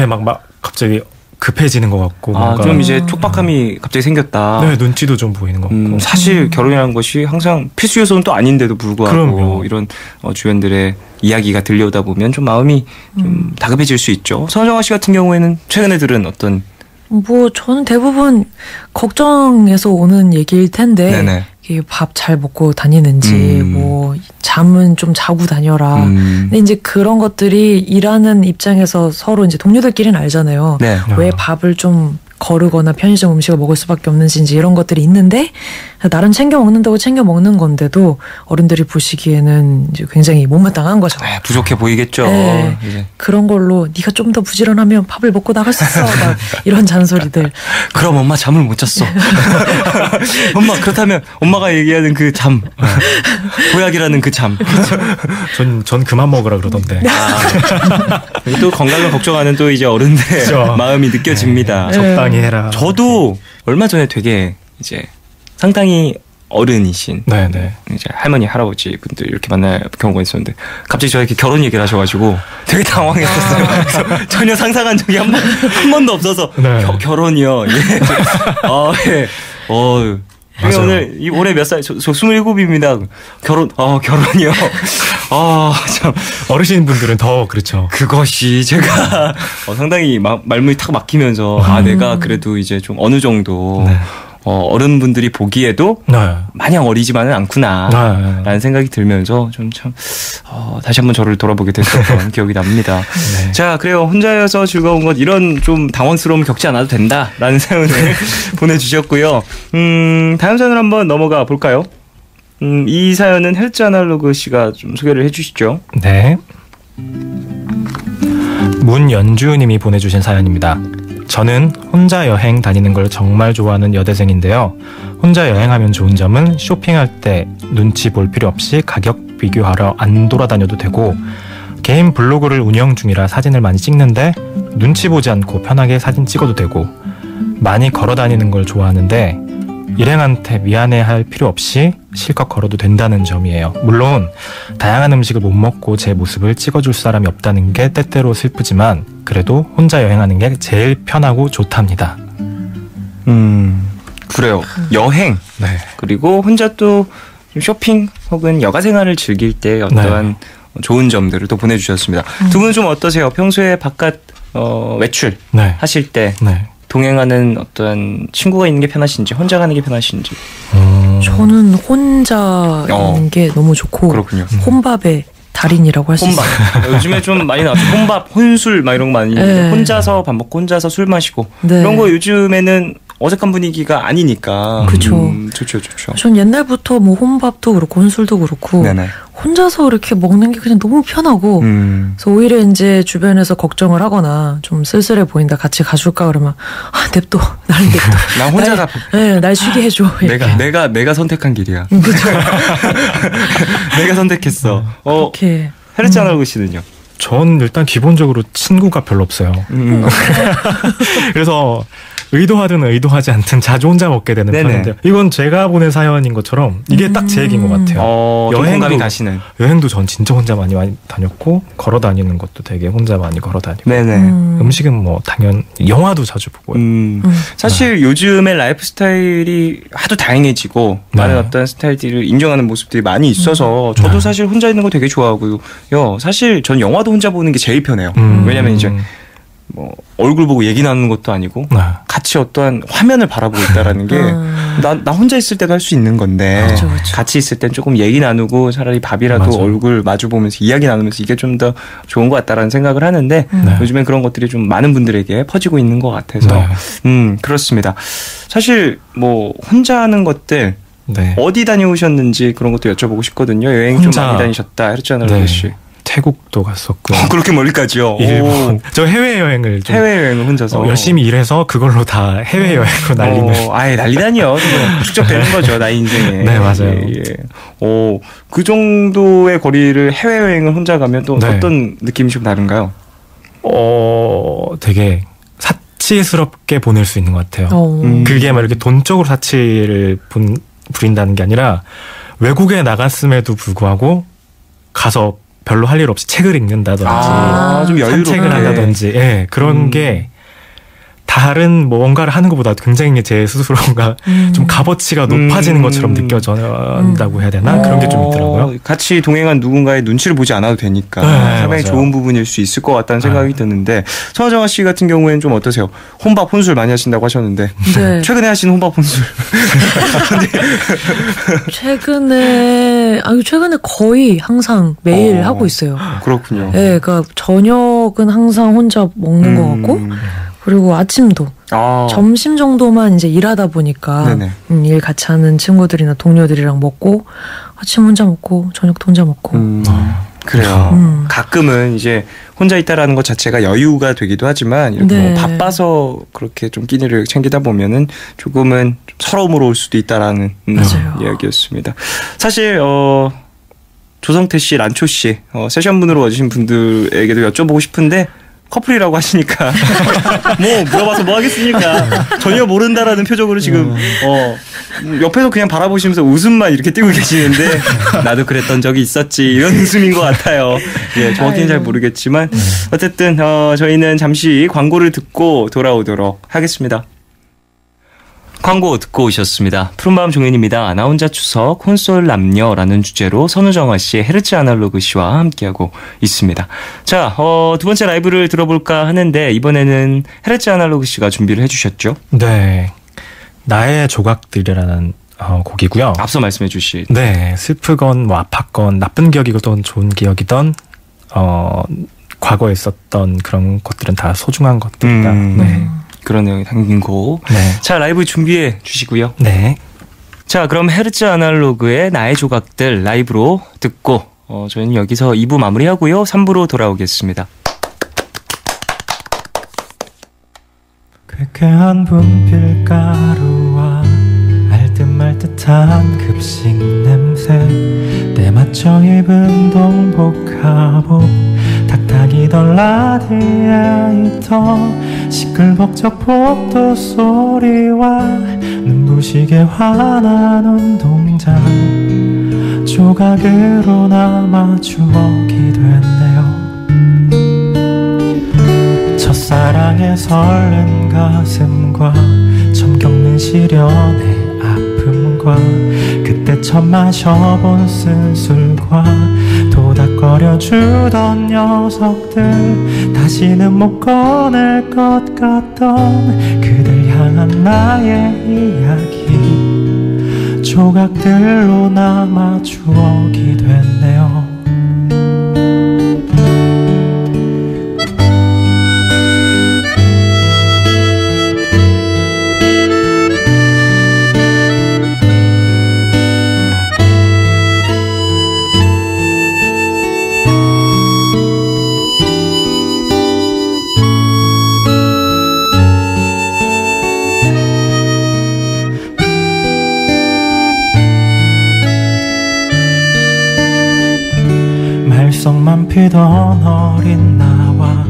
막 갑자기 급해지는 것 같고. 좀 이제 촉박함이 갑자기 생겼다. 눈치도 좀 보이는 것 같고. 사실 결혼이라는 것이 항상 필수 요소는 또 아닌데도 불구하고 이런 주변들의 이야기가 들려오다 보면 좀 마음이 좀 다급해질 수 있죠. 서정아 씨 같은 경우에는 최근에 들은 어떤 뭐 저는 대부분 걱정해서 오는 얘기일 텐데 네네. 밥 잘 먹고 다니는지 뭐 잠은 좀 자고 다녀라. 근데 이제 그런 것들이 일하는 입장에서 서로 이제 동료들끼리는 알잖아요. 네. 왜 밥을 좀 거르거나 편의점 음식을 먹을 수밖에 없는지 이제 이런 것들이 있는데 나름 챙겨 먹는다고 챙겨 먹는 건데도 어른들이 보시기에는 이제 굉장히 못마땅한 거죠. 네, 부족해 보이겠죠. 네, 이제. 그런 걸로 네가 좀 더 부지런하면 밥을 먹고 나갈 수 있어. 막 이런 잔소리들. 그럼 엄마 잠을 못 잤어. 엄마 그렇다면 엄마가 얘기하는 그 잠, 보약이라는 그 잠. 전 그만 먹으라 그러던데. 또 건강을 걱정하는 또 이제 어른들의 그렇죠. 마음이 느껴집니다. 적당히 해라. 저도 얼마 전에 되게 이제 상당히 어른이신 네네. 이제 할머니 할아버지 분들 이렇게 만날 경우가 있었는데 갑자기 저에게 결혼 얘기를 하셔가지고 되게 당황했었어요. 그래서 전혀 상상한 적이 한 번도 없어서 네. 결혼이요. 예. 예. 맞아요. 오늘 올해 몇 살? 저 27입니다. 결혼이요. 참 어르신 분들은 더 그렇죠. 그것이 제가 상당히 말문이 탁 막히면서 내가 그래도 이제 좀 어느 정도 네. 어른분들이 보기에도 네. 마냥 어리지만은 않구나 네. 라는 생각이 들면서 좀 참 다시 한번 저를 돌아보게 됐었던 기억이 납니다. 네. 자, 그래요. 혼자여서 즐거운 것 이런 좀 당황스러움 겪지 않아도 된다라는 사연을 보내주셨고요. 다음 사연을 한번 넘어가 볼까요? 이 사연은 헬즈 아날로그 씨가 좀 소개를 해주시죠. 네. 문연주님이 보내주신 사연입니다. 저는 혼자 여행 다니는 걸 정말 좋아하는 여대생인데요. 혼자 여행하면 좋은 점은 쇼핑할 때 눈치 볼 필요 없이 가격 비교하러 안 돌아다녀도 되고 개인 블로그를 운영 중이라 사진을 많이 찍는데 눈치 보지 않고 편하게 사진 찍어도 되고 많이 걸어 다니는 걸 좋아하는데 일행한테 미안해할 필요 없이 실컷 걸어도 된다는 점이에요. 물론 다양한 음식을 못 먹고 제 모습을 찍어줄 사람이 없다는 게 때때로 슬프지만 그래도 혼자 여행하는 게 제일 편하고 좋답니다. 그래요. 여행 네. 그리고 혼자 또 쇼핑 혹은 여가 생활을 즐길 때 어떠한 좋은 점들을 또 보내주셨습니다. 두 분은 좀 어떠세요? 평소에 바깥 외출 네. 하실 때 네. 동행하는 어떤 친구가 있는 게 편하신지 혼자 가는 게 편하신지. 저는 혼자 있는 게 너무 좋고 그렇군요. 혼밥의 달인이라고 할 수 있어요. 혼밥. 요즘에 좀 많이 나왔죠. 혼밥, 혼술 막 이런 거 많이 네. 혼자서 밥 먹고 혼자서 술 마시고 네. 이런 거 요즘에는 어색한 분위기가 아니니까. 그쵸. 좋죠. 전 옛날부터 뭐 혼밥도 그렇고 혼술도 그렇고 네네. 혼자서 이렇게 먹는 게 그냥 너무 편하고 그래서 오히려 이제 주변에서 걱정을 하거나 좀 쓸쓸해 보인다 같이 가줄까 그러면 냅둬 날 냅둬 나 혼자 다. 날 쉬게 해줘 이렇게. 내가 선택한 길이야. 그렇죠. 내가 선택했어. 이렇게 헬즈 아날로그 씨는요? 전 일단 기본적으로 친구가 별로 없어요. 그래서 의도하든 의도하지 않든 자주 혼자 먹게 되는 네네. 편인데요. 이건 제가 보낸 사연인 것처럼 이게 딱 제 얘기인 것 같아요. 좀 공감이 가시는. 여행도 전 진짜 혼자 많이 다녔고 걸어 다니는 것도 되게 혼자 많이 걸어 다니고 네네. 음식은 뭐 당연 영화도 자주 보고요. 사실 요즘의 라이프 스타일이 하도 다양해지고 많은 어떤 스타일들을 인정하는 모습들이 많이 있어서 저도 사실 혼자 있는 거 되게 좋아하고요. 사실 전 영화도 혼자 보는 게 제일 편해요. 왜냐면 이제 뭐 얼굴 보고 얘기 나누는 것도 아니고 같이 어떠한 화면을 바라보고 있다라는 게 나 혼자 있을 때도 할 수 있는 건데 그렇죠. 같이 있을 땐 조금 얘기 나누고 차라리 밥이라도 맞아. 얼굴 마주 보면서 이야기 나누면서 이게 좀 더 좋은 것 같다라는 생각을 하는데 요즘엔 그런 것들이 좀 많은 분들에게 퍼지고 있는 것 같아서 그렇습니다. 사실 뭐 혼자 하는 것들 어디 다녀오셨는지 그런 것도 여쭤보고 싶거든요. 여행 좀 많이 다니셨다 했잖아요, 씨. 태국도 갔었고. 그렇게 멀리까지요? 일본. 저 해외여행을 좀 해외여행을 혼자서 열심히 일해서 그걸로 다 해외여행으로 날리는. 아예 난리다니요. 축적되는 거죠, 나이 인생에. 네, 맞아요. 그 정도의 거리를 해외여행을 혼자 가면 또 어떤 느낌이 좀 다른가요? 되게 사치스럽게 보낼 수 있는 것 같아요. 그게 막 이렇게 돈적으로 사치를 부린다는 게 아니라 외국에 나갔음에도 불구하고 가서 별로 할 일 없이 책을 읽는다든지 좀 여유롭게 산책을 한다든지 그런 게 다른 뭔가를 하는 것보다 굉장히 제 스스로가 좀 값어치가 높아지는 것처럼 느껴진다고 해야 되나? 그런 게 좀 있더라고요. 같이 동행한 누군가의 눈치를 보지 않아도 되니까 상당히 좋은 부분일 수 있을 것 같다는 생각이 드는데 선정아 씨 같은 경우에는 좀 어떠세요? 혼밥 혼술 많이 하신다고 하셨는데 네. 최근에 하신 혼밥 혼술 최근에 거의 항상 매일 하고 있어요. 그렇군요. 네, 그러니까 저녁은 항상 혼자 먹는 것 같고 그리고 아침도 점심 정도만 이제 일하다 보니까 일 같이 하는 친구들이나 동료들이랑 먹고 아침 혼자 먹고 저녁도 혼자 먹고 그래요. 가끔은 이제 혼자 있다라는 것 자체가 여유가 되기도 하지만 이렇게 네. 뭐 바빠서 그렇게 좀 끼니를 챙기다 보면은 조금은 서러움으로 올 수도 있다라는 이야기였습니다. 사실 조성태 씨, 란초 씨 세션분으로 와주신 분들에게도 여쭤보고 싶은데 커플이라고 하시니까 뭐 물어봐서 뭐 하겠습니까? 전혀 모른다라는 표정으로 지금 옆에서 그냥 바라보시면서 웃음만 이렇게 띄고 계시는데 나도 그랬던 적이 있었지 이런 웃음인 것 같아요. 예, 정확히는 잘 모르겠지만 어쨌든 저희는 잠시 광고를 듣고 돌아오도록 하겠습니다. 광고 듣고 오셨습니다. 푸른밤 종현입니다. 나 혼자 추석 콘솔 남녀라는 주제로 선우정아 씨의 헤르츠 아날로그 씨와 함께하고 있습니다. 자, 두 번째 라이브를 들어볼까 하는데 이번에는 헤르츠 아날로그 씨가 준비를 해주셨죠? 네, 나의 조각들이라는 곡이고요. 앞서 말씀해 주신 네, 슬프건 뭐 아팠건 나쁜 기억이건 좋은 기억이던 과거에 있었던 그런 것들은 다 소중한 것들이다. 네. 그런 내용이 담긴 곡. 네. 자, 라이브 준비해 주시고요. 네. 자, 그럼 헤르츠 아날로그의 나의 조각들 라이브로 듣고 저희는 여기서 2부 마무리하고요. 3부로 돌아오겠습니다. 쾌쾌한 분필가루와 알듯 말듯한 급식 냄새 때 맞춰 입은 동복하복 탁탁이던 라디에이터 시끌벅적 복도 소리와 눈부시게 환한 운동장 조각으로 남아 추억이 됐네요. 첫사랑의 설렌 가슴과 처음 겪는 시련의 아픔과 그때 처음 마셔본 쓴술과 도닥거려주던 녀석들 다시는 못 꺼낼 것 같던 그들 향한 나의 이야기 조각들로 남아 추억이 됐네요. 말썽만 피던 어린 나와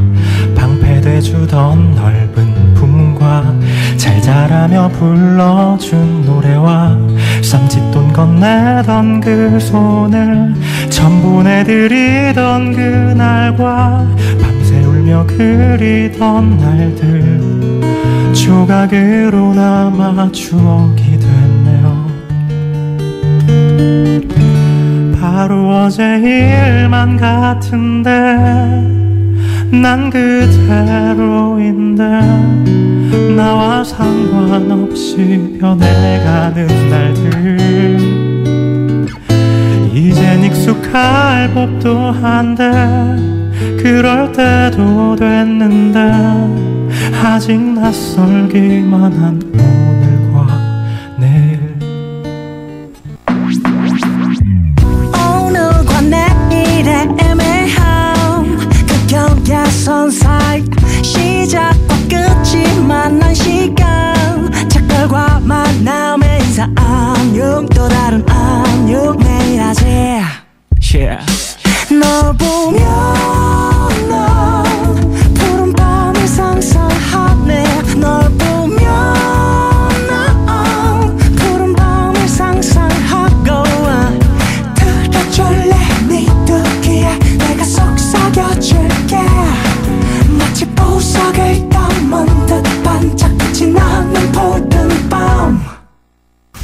방패돼주던 넓은 품과 잘 자라며 불러준 노래와 쌈짓돈 건네던 그 손을 전부 내드리던 그날과 밤새 울며 그리던 날들 조각으로 남아 추억이 됐네요. 바로 어제 일만 같은데 난 그대로인데 나와 상관없이 변해가는 날들 이젠 익숙할 법도 한데 그럴 때도 됐는데 아직 낯설기만 한 오늘과 내일 경계선 사이 시작과 끝이 만난 시간 작별과 만남의 인사 안녕 또 다른 안녕 매일 하지 널 보면 넌 푸른 밤이 상상하네 널 보면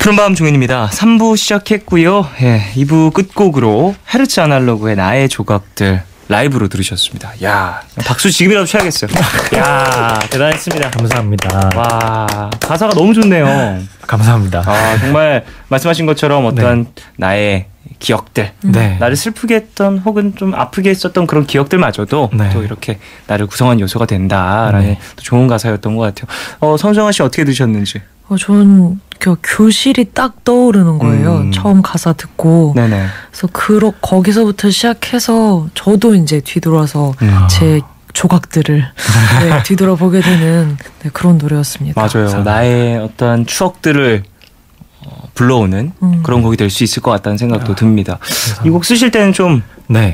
푸른밤 종현입니다. 3부 시작했고요. 2부 끝곡으로 헤르츠 아날로그의 나의 조각들 라이브로 들으셨습니다. 야, 박수 지금이라도 쳐야겠어요. 야, 대단했습니다. 감사합니다. 와, 가사가 너무 좋네요. 감사합니다. 아, 정말 말씀하신 것처럼 어떠한 나의 기억들, 나를 슬프게 했던 혹은 좀 아프게 했었던 그런 기억들마저도 또 이렇게 나를 구성한 요소가 된다라는 또 좋은 가사였던 것 같아요. 성정아 씨 어떻게 들으셨는지? 저는 교실이 딱 떠오르는 거예요. 처음 가사 듣고. 네네. 그래서 거기서부터 시작해서 저도 이제 뒤돌아서 제 조각들을 뒤돌아보게 되는 그런 노래였습니다. 맞아요. 감사합니다. 나의 어떠한 추억들을 불러오는 그런 곡이 될 수 있을 것 같다는 생각도 듭니다. 이 곡 쓰실 때는 좀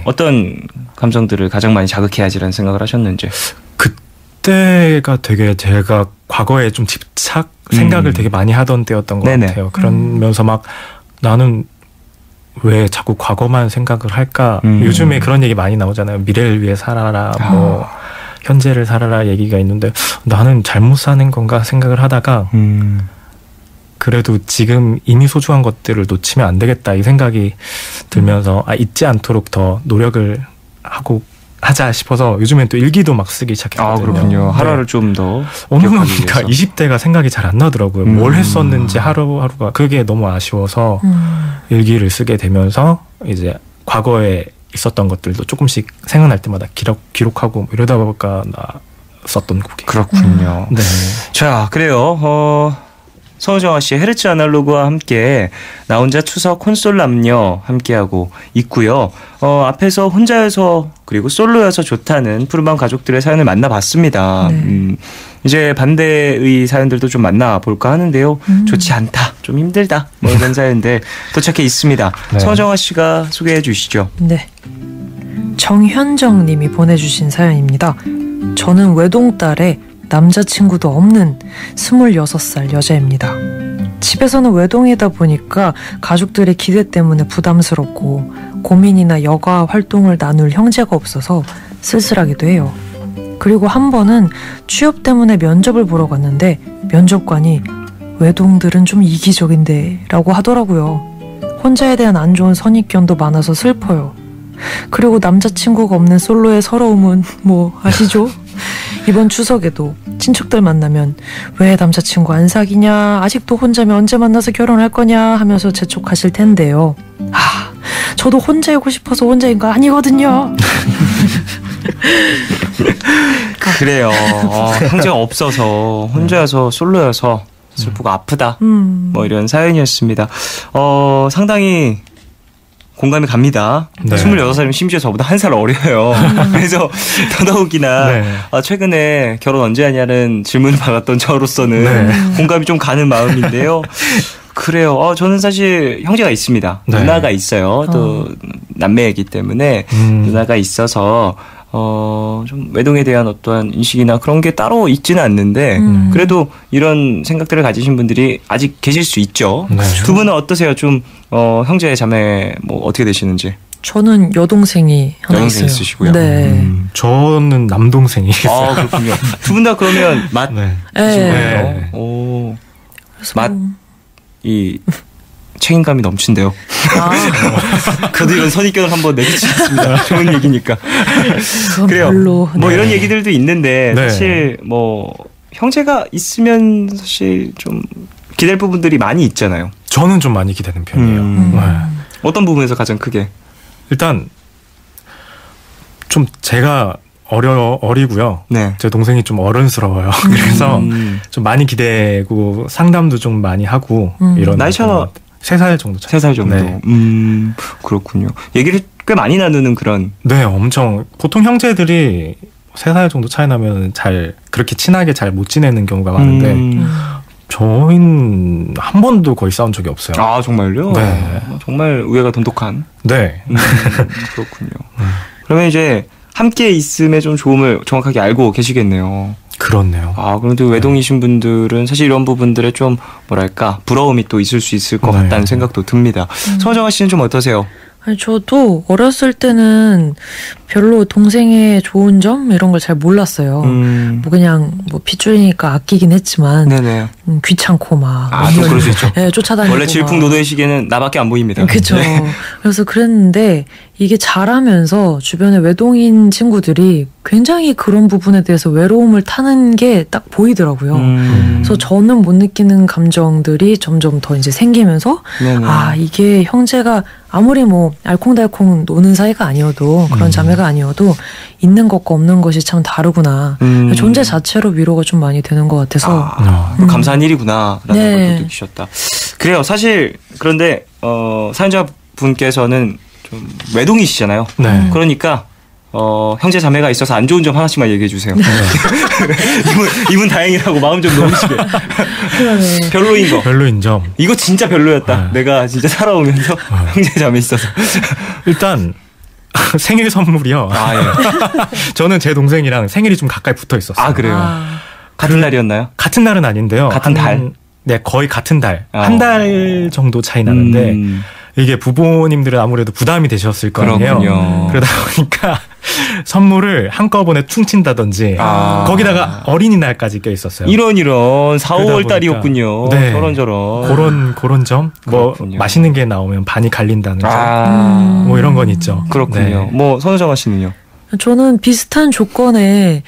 어떤 감정들을 가장 많이 자극해야지라는 생각을 하셨는지? 그때가 되게 제가 과거에 좀 집착 생각을 되게 많이 하던 때였던 것 같아요. 그러면서 막 나는 왜 자꾸 과거만 생각을 할까? 요즘에 그런 얘기 많이 나오잖아요. 미래를 위해 살아라, 뭐 현재를 살아라 얘기가 있는데 나는 잘못 사는 건가 생각을 하다가 그래도 지금 이미 소중한 것들을 놓치면 안 되겠다 이 생각이 들면서 잊지 않도록 더 노력을 하자 싶어서 요즘엔 또 일기도 막 쓰기 시작했거든요. 아, 그렇군요. 하루를 좀 더 어느 날 보니까 20대가 생각이 잘 안 나더라고요. 뭘 했었는지 하루하루가 그게 너무 아쉬워서 일기를 쓰게 되면서 이제 과거에 있었던 것들도 조금씩 생각날 때마다 기록하고 이러다 보니까 썼던 곡이에요. 그렇군요. 자, 그래요. 서정아 씨의 헤르츠 아날로그와 함께 나 혼자 추석 콘솔 남녀 함께하고 있고요. 앞에서 혼자여서 그리고 솔로여서 좋다는 푸른밤 가족들의 사연을 만나봤습니다. 이제 반대의 사연들도 좀 만나볼까 하는데요. 좋지 않다, 좀 힘들다, 뭐 이런 사연들 도착해 있습니다. 서정아 씨가 소개해 주시죠. 네. 정현정 님이 보내주신 사연입니다. 저는 외동딸에 남자친구도 없는 26살 여자입니다. 집에서는 외동이다 보니까 가족들의 기대 때문에 부담스럽고 고민이나 여가 활동을 나눌 형제가 없어서 쓸쓸하기도 해요. 그리고 한 번은 취업 때문에 면접을 보러 갔는데 면접관이 외동들은 좀 이기적인데 라고 하더라고요. 혼자에 대한 안 좋은 선입견도 많아서 슬퍼요. 그리고 남자친구가 없는 솔로의 서러움은 뭐 아시죠? 이번 추석에도 친척들 만나면 왜 남자친구 안 사귀냐, 아직도 혼자면 언제 만나서 결혼할 거냐 하면서 재촉하실 텐데요. 저도 혼자이고 싶어서 혼자인 거 아니거든요. 그래요. 형제가 없어서 혼자여서 솔로여서 슬프고 아프다. 뭐 이런 사연이었습니다. 상당히 공감이 갑니다. 26살이면 심지어 저보다 한 살 어려요. 그래서 더더욱이나 최근에 결혼 언제 하냐는 질문을 받았던 저로서는 공감이 좀 가는 마음인데요. 그래요. 저는 사실 형제가 있습니다. 누나가 있어요. 또 남매이기 때문에 누나가 있어서 좀 외동에 대한 어떠한 인식이나 그런 게 따로 있지는 않는데 그래도 이런 생각들을 가지신 분들이 아직 계실 수 있죠. 두 분은 어떠세요? 좀 형제 자매 뭐 어떻게 되시는지? 저는 여동생이 하나 여동생 있어요. 있으시고요. 네. 저는 남동생이 있어요. 그렇군요. 두 분 다 그러면 맞으신가요? 오, 이 책임감이 넘친대요. 저도 이런 선입견을 한번 내비치겠습니다. 좋은 얘기니까. 그래요. 별로, 뭐 이런 얘기들도 있는데 사실 뭐 형제가 있으면 사실 좀 기댈 부분들이 많이 있잖아요. 저는 좀 많이 기대는 편이에요. 어떤 부분에서 가장 크게? 일단 좀 제가 어리고요. 제 동생이 좀 어른스러워요. 그래서 좀 많이 기대고 상담도 좀 많이 하고 이런. 나이 차가 3살 정도 차이. 3살 정도. 그렇군요. 얘기를 꽤 많이 나누는 그런. 네, 엄청. 보통 형제들이 3살 정도 차이 나면 잘 그렇게 친하게 잘 못 지내는 경우가 많은데 저희는 한 번도 거의 싸운 적이 없어요. 아, 정말요? 네. 정말 우애가 돈독한. 네. 그렇군요. 그러면 이제 함께 있음의 좀 좋음을 정확하게 알고 계시겠네요. 그렇네요. 그런데 외동이신 분들은 사실 이런 부분들에 좀 뭐랄까 부러움이 또 있을 수 있을 것 같다는 생각도 듭니다. 서정아 씨는 좀 어떠세요? 아니, 저도 어렸을 때는 별로 동생의 좋은 점 이런 걸 잘 몰랐어요. 뭐 그냥 뭐 핏줄이니까 아끼긴 했지만 네네. 귀찮고 막 또 그럴 수 있죠. 네, 쫓아다니고 원래 질풍노도의 시기에는 나밖에 안 보입니다. 그렇죠. 그래서 그랬는데 이게 자라면서 주변에 외동인 친구들이 굉장히 그런 부분에 대해서 외로움을 타는 게 딱 보이더라고요. 그래서 저는 못 느끼는 감정들이 점점 더 이제 생기면서 네네. 아, 이게 형제가 아무리 뭐 알콩달콩 노는 사이가 아니어도 그런 자매가 아니어도 있는 것과 없는 것이 참 다르구나. 존재 자체로 위로가 좀 많이 되는 것 같아서 감사한 일이구나라는 네. 걸 느끼셨다. 그래요. 사실 그런데 사연자 분께서는 좀 외동이시잖아요. 네. 그러니까 형제 자매가 있어서 안 좋은 점 하나씩만 얘기해 주세요. 이분 다행이라고 마음 좀 놓으시게. 그러네. 별로인 거. 별로인 점. 이거 진짜 별로였다. 네. 내가 진짜 살아오면서 형제 자매 있어서. 일단 생일 선물이요. 아, 예. 저는 제 동생이랑 생일이 좀 가까이 붙어 있었어요. 아, 그래요. 같은 날이었나요? 같은 날은 아닌데요. 같은 달? 네, 거의 같은 달. 아. 한 달 정도 차이 나는데 이게 부모님들은 아무래도 부담이 되셨을 거 아니에요. 그렇군요. 그러다 보니까 선물을 한꺼번에 퉁친다든지 거기다가 어린이날까지 껴 있었어요. 이런 4, 그러다 5월 달이었군요. 네. 저런. 그런 점? 뭐 그렇군요. 맛있는 게 나오면 반이 갈린다는 점. 아, 뭐 이런 건 있죠. 그렇군요. 네. 뭐 선우정아 씨는요? 저는 비슷한 조건에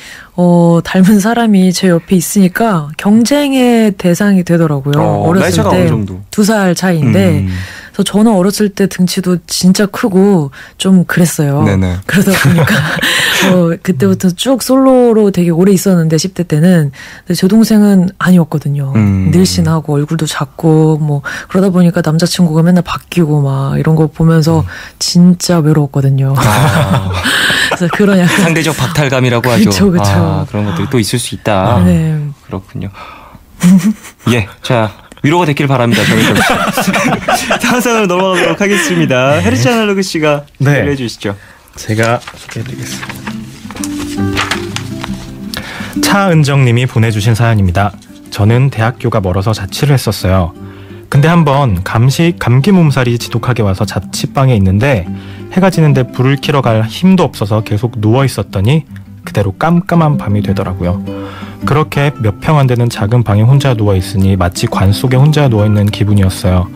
닮은 사람이 제 옆에 있으니까 경쟁의 대상이 되더라고요. 나이 어렸을 차가 어느 때 정도? 2살 차이인데 그래서 저는 어렸을 때 등치도 진짜 크고 좀 그랬어요. 네네. 그러다 보니까 그때부터 쭉 솔로로 되게 오래 있었는데 10대 때는 근데 제 동생은 아니었거든요. 늘씬하고 얼굴도 작고 뭐 그러다 보니까 남자친구가 맨날 바뀌고 막 이런 거 보면서 진짜 외로웠거든요. 그래서 그런 약간 상대적 박탈감이라고 하죠. 그쵸, 그쵸. 아, 그런 것들이 또 있을 수 있다. 네. 그렇군요. 예, 자 위로가 됐길 바랍니다. 정희정 씨. 다음 사연으로 넘어가도록 하겠습니다. 헤르츠 아날로그 씨가 네. 소개를 해주시죠. 제가 소개해드리겠습니다. 차은정님이 보내주신 사연입니다. 저는 대학교가 멀어서 자취를 했었어요. 근데 한번 감기 몸살이 지독하게 와서 자취방에 있는데 해가 지는데 불을 켜러 갈 힘도 없어서 계속 누워 있었더니 그대로 깜깜한 밤이 되더라고요. 그렇게 몇 평 안 되는 작은 방에 혼자 누워 있으니 마치 관 속에 혼자 누워 있는 기분이었어요.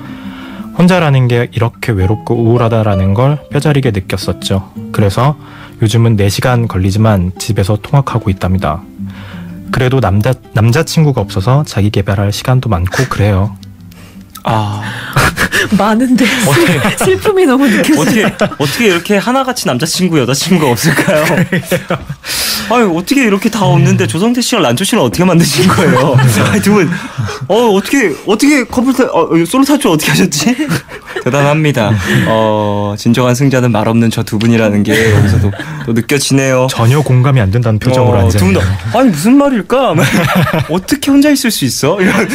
혼자라는 게 이렇게 외롭고 우울하다라는 걸 뼈저리게 느꼈었죠. 그래서 요즘은 4시간 걸리지만 집에서 통학하고 있답니다. 그래도 남자친구가 없어서 자기 개발할 시간도 많고 그래요. 아, 많은데 슬픔이 너무 느껴져요. 어떻게 이렇게 하나같이 남자친구 여자친구가 없을까요? 아니 어떻게 이렇게 다 없는데 조성태 씨랑 란초 씨는 어떻게 만드신 거예요? 아니 두 분 어떻게 커플 솔로 탈출 어떻게 하셨지? 대단합니다. 진정한 승자는 말 없는 저 두 분이라는 게 여기서도 또 느껴지네요. 전혀 공감이 안 된다는 표정으로 앉아있네요. 두 분 다 아니 무슨 말일까? 어떻게 혼자 있을 수 있어? 이런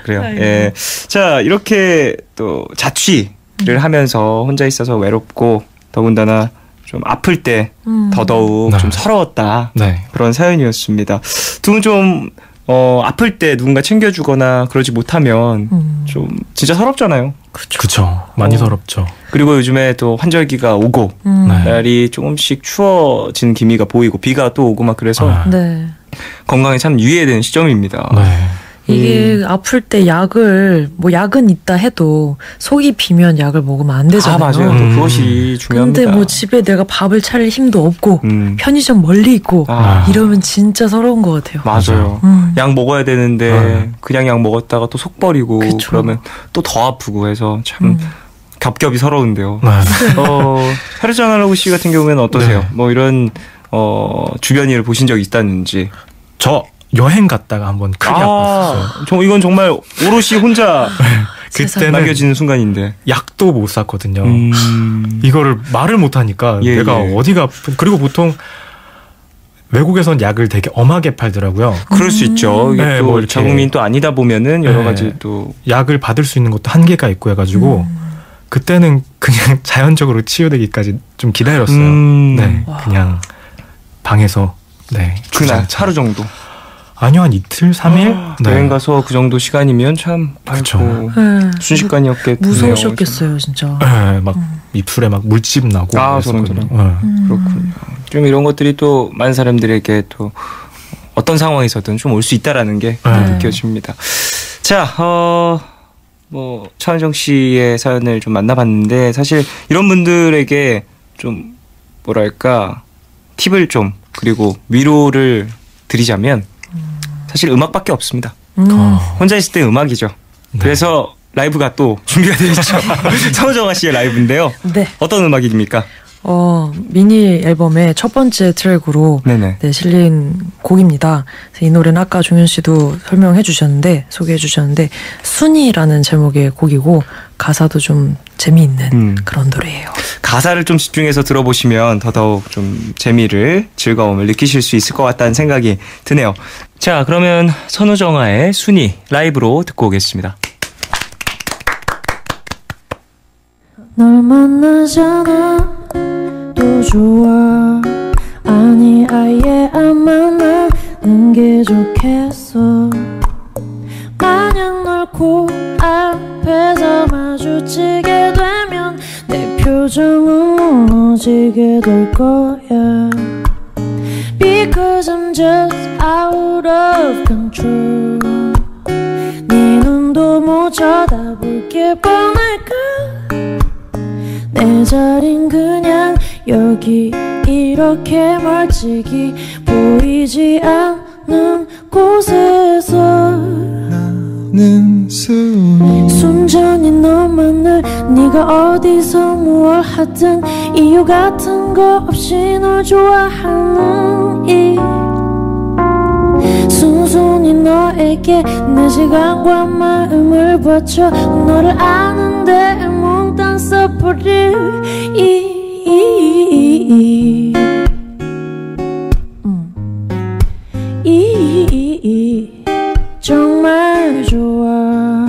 그래요. 예. 자 이렇게 또 자취를 하면서 혼자 있어서 외롭고 더군다나 좀 아플 때 더더욱 네. 좀 서러웠다. 네. 그런 사연이었습니다. 두 분 좀 아플 때 누군가 챙겨주거나 그러지 못하면 좀 진짜 서럽잖아요. 그쵸. 많이 서럽죠. 그리고 요즘에 또 환절기가 오고 네. 날이 조금씩 추워진 기미가 보이고 비가 또 오고 막 그래서 네. 건강에 참 유의해야 되는 시점입니다. 네. 이게 아플 때 약은 있다 해도 속이 비면 약을 먹으면 안 되잖아요. 아 맞아요. 또 그것이 중요합니다. 근데 뭐 집에 내가 밥을 차릴 힘도 없고 편의점 멀리 있고 아. 이러면 진짜 서러운 것 같아요. 맞아요. 약 먹어야 되는데 그냥 약 먹었다가 또 속 버리고 그쵸. 그러면 또 더 아프고 해서 참 겹겹이 서러운데요. 네. 헤르츠 아날로그 씨 같은 경우에는 어떠세요? 네. 뭐 이런 주변 일을 보신 적이 있다는지. 저 여행 갔다가 한번 크게 아팠어요. 이건 정말 오롯이 혼자 그때는 남겨지는 순간인데. 약도 못 샀거든요. 이거를 말을 못 하니까 예, 내가 예. 어디가 그리고 보통 외국에선 약을 되게 엄하게 팔더라고요. 그럴 수 있죠. 이게 네, 또 뭐 이렇게. 자국민 또 아니다 보면은 여러 네. 가지 또 약을 받을 수 있는 것도 한계가 있고 해가지고 그때는 그냥 자연적으로 치유되기까지 좀 기다렸어요. 네, 그냥 방에서 네 그날 주저앉아. 하루 정도. 아니요, 한 이틀, 3일? 네. 여행 가서 그 정도 시간이면 참 그쵸. 순식간이었겠네요. 무서우셨겠어요, 진짜. 네, 막 입술에 막 물집 나고. 저런. 그렇군요. 좀 이런 것들이 또 많은 사람들에게 또 어떤 상황에서든 좀 올 수 있다라는 게 느껴집니다. 자, 뭐 차은정 씨의 사연을 좀 만나봤는데 사실 이런 분들에게 좀 뭐랄까 팁을 좀 그리고 위로를 드리자면 사실 음악밖에 없습니다. 혼자 있을 때 음악이죠. 네. 그래서 라이브가 또 준비가 되어 있죠. 서정아 씨의 라이브인데요. 네. 어떤 음악입니까? 미니 앨범의 첫 번째 트랙으로 실린 곡입니다. 이 노래는 아까 종현 씨도 소개해 주셨는데 순이라는 제목의 곡이고 가사도 좀 재미있는 그런 노래예요. 가사를 좀 집중해서 들어보시면 더더욱 좀 재미를 즐거움을 느끼실 수 있을 것 같다는 생각이 드네요. 자, 그러면 선우정아의 순이 라이브로 듣고 오겠습니다. 널 만나잖아 또 좋아 아니 아예 안 만나는 게 좋겠어 만약 널 코앞에서 마주치게 되면 내 표정은 무너지게 될 거야 Because I'm just out of control 네 눈도 못 쳐다볼 게 뻔할까 내 자린 그냥 여기 이렇게 멀찍이 보이지 않는 곳에서 나는 순전히 너만을 네가 어디서 무얼 하든 이유 같은 거 없이 널 좋아하는 이 순순히 너에게 내 시간과 마음을 바쳐 너를 아는데 몽땅 써버릴 정말 좋아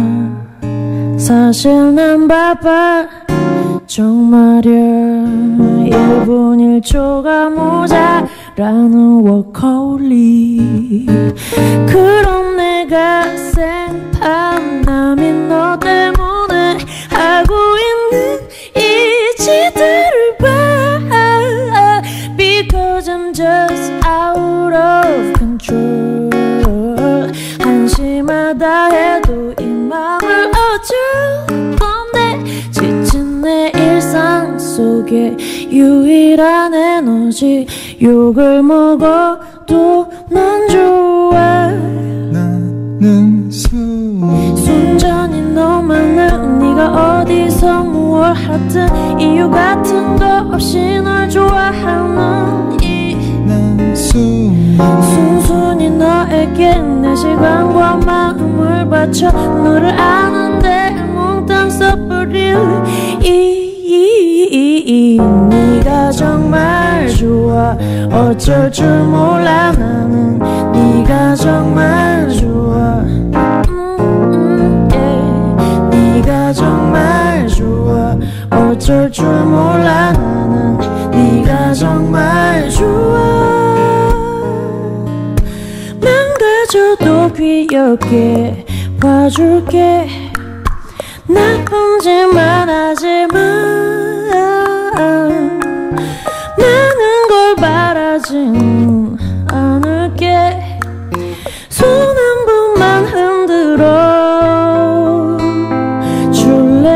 사실 난 바빠 정말이야 1분 1초가 모자라는 워커홀릭 그런 내가 생판남이 너 때문에 하고 있는 이 짓들을 봐 Because I'm just out of control 한심하다 해도 이 맘을 어쩔 건데 지친 내 일상 속에 유일한 에너지 욕을 먹어도 난 좋아 나는 순전히 너만은 네가 어디서 무얼 하든 이유 같은 거 없이 널 좋아하는 난 순순히 너에게 내 시간과 마음을 바쳐 너를 아는데 몽땅 써버릴 네가 정말 좋아 어쩔 줄 몰라 나는 네가 정말 좋아 네가 정말 좋아 어쩔 줄 몰라 나는 네가 정말 좋아 망가져도 귀엽게 봐줄게 나쁘지만 하지만 많은 걸 바라진 않을게 손 한 번만 흔들어 줄래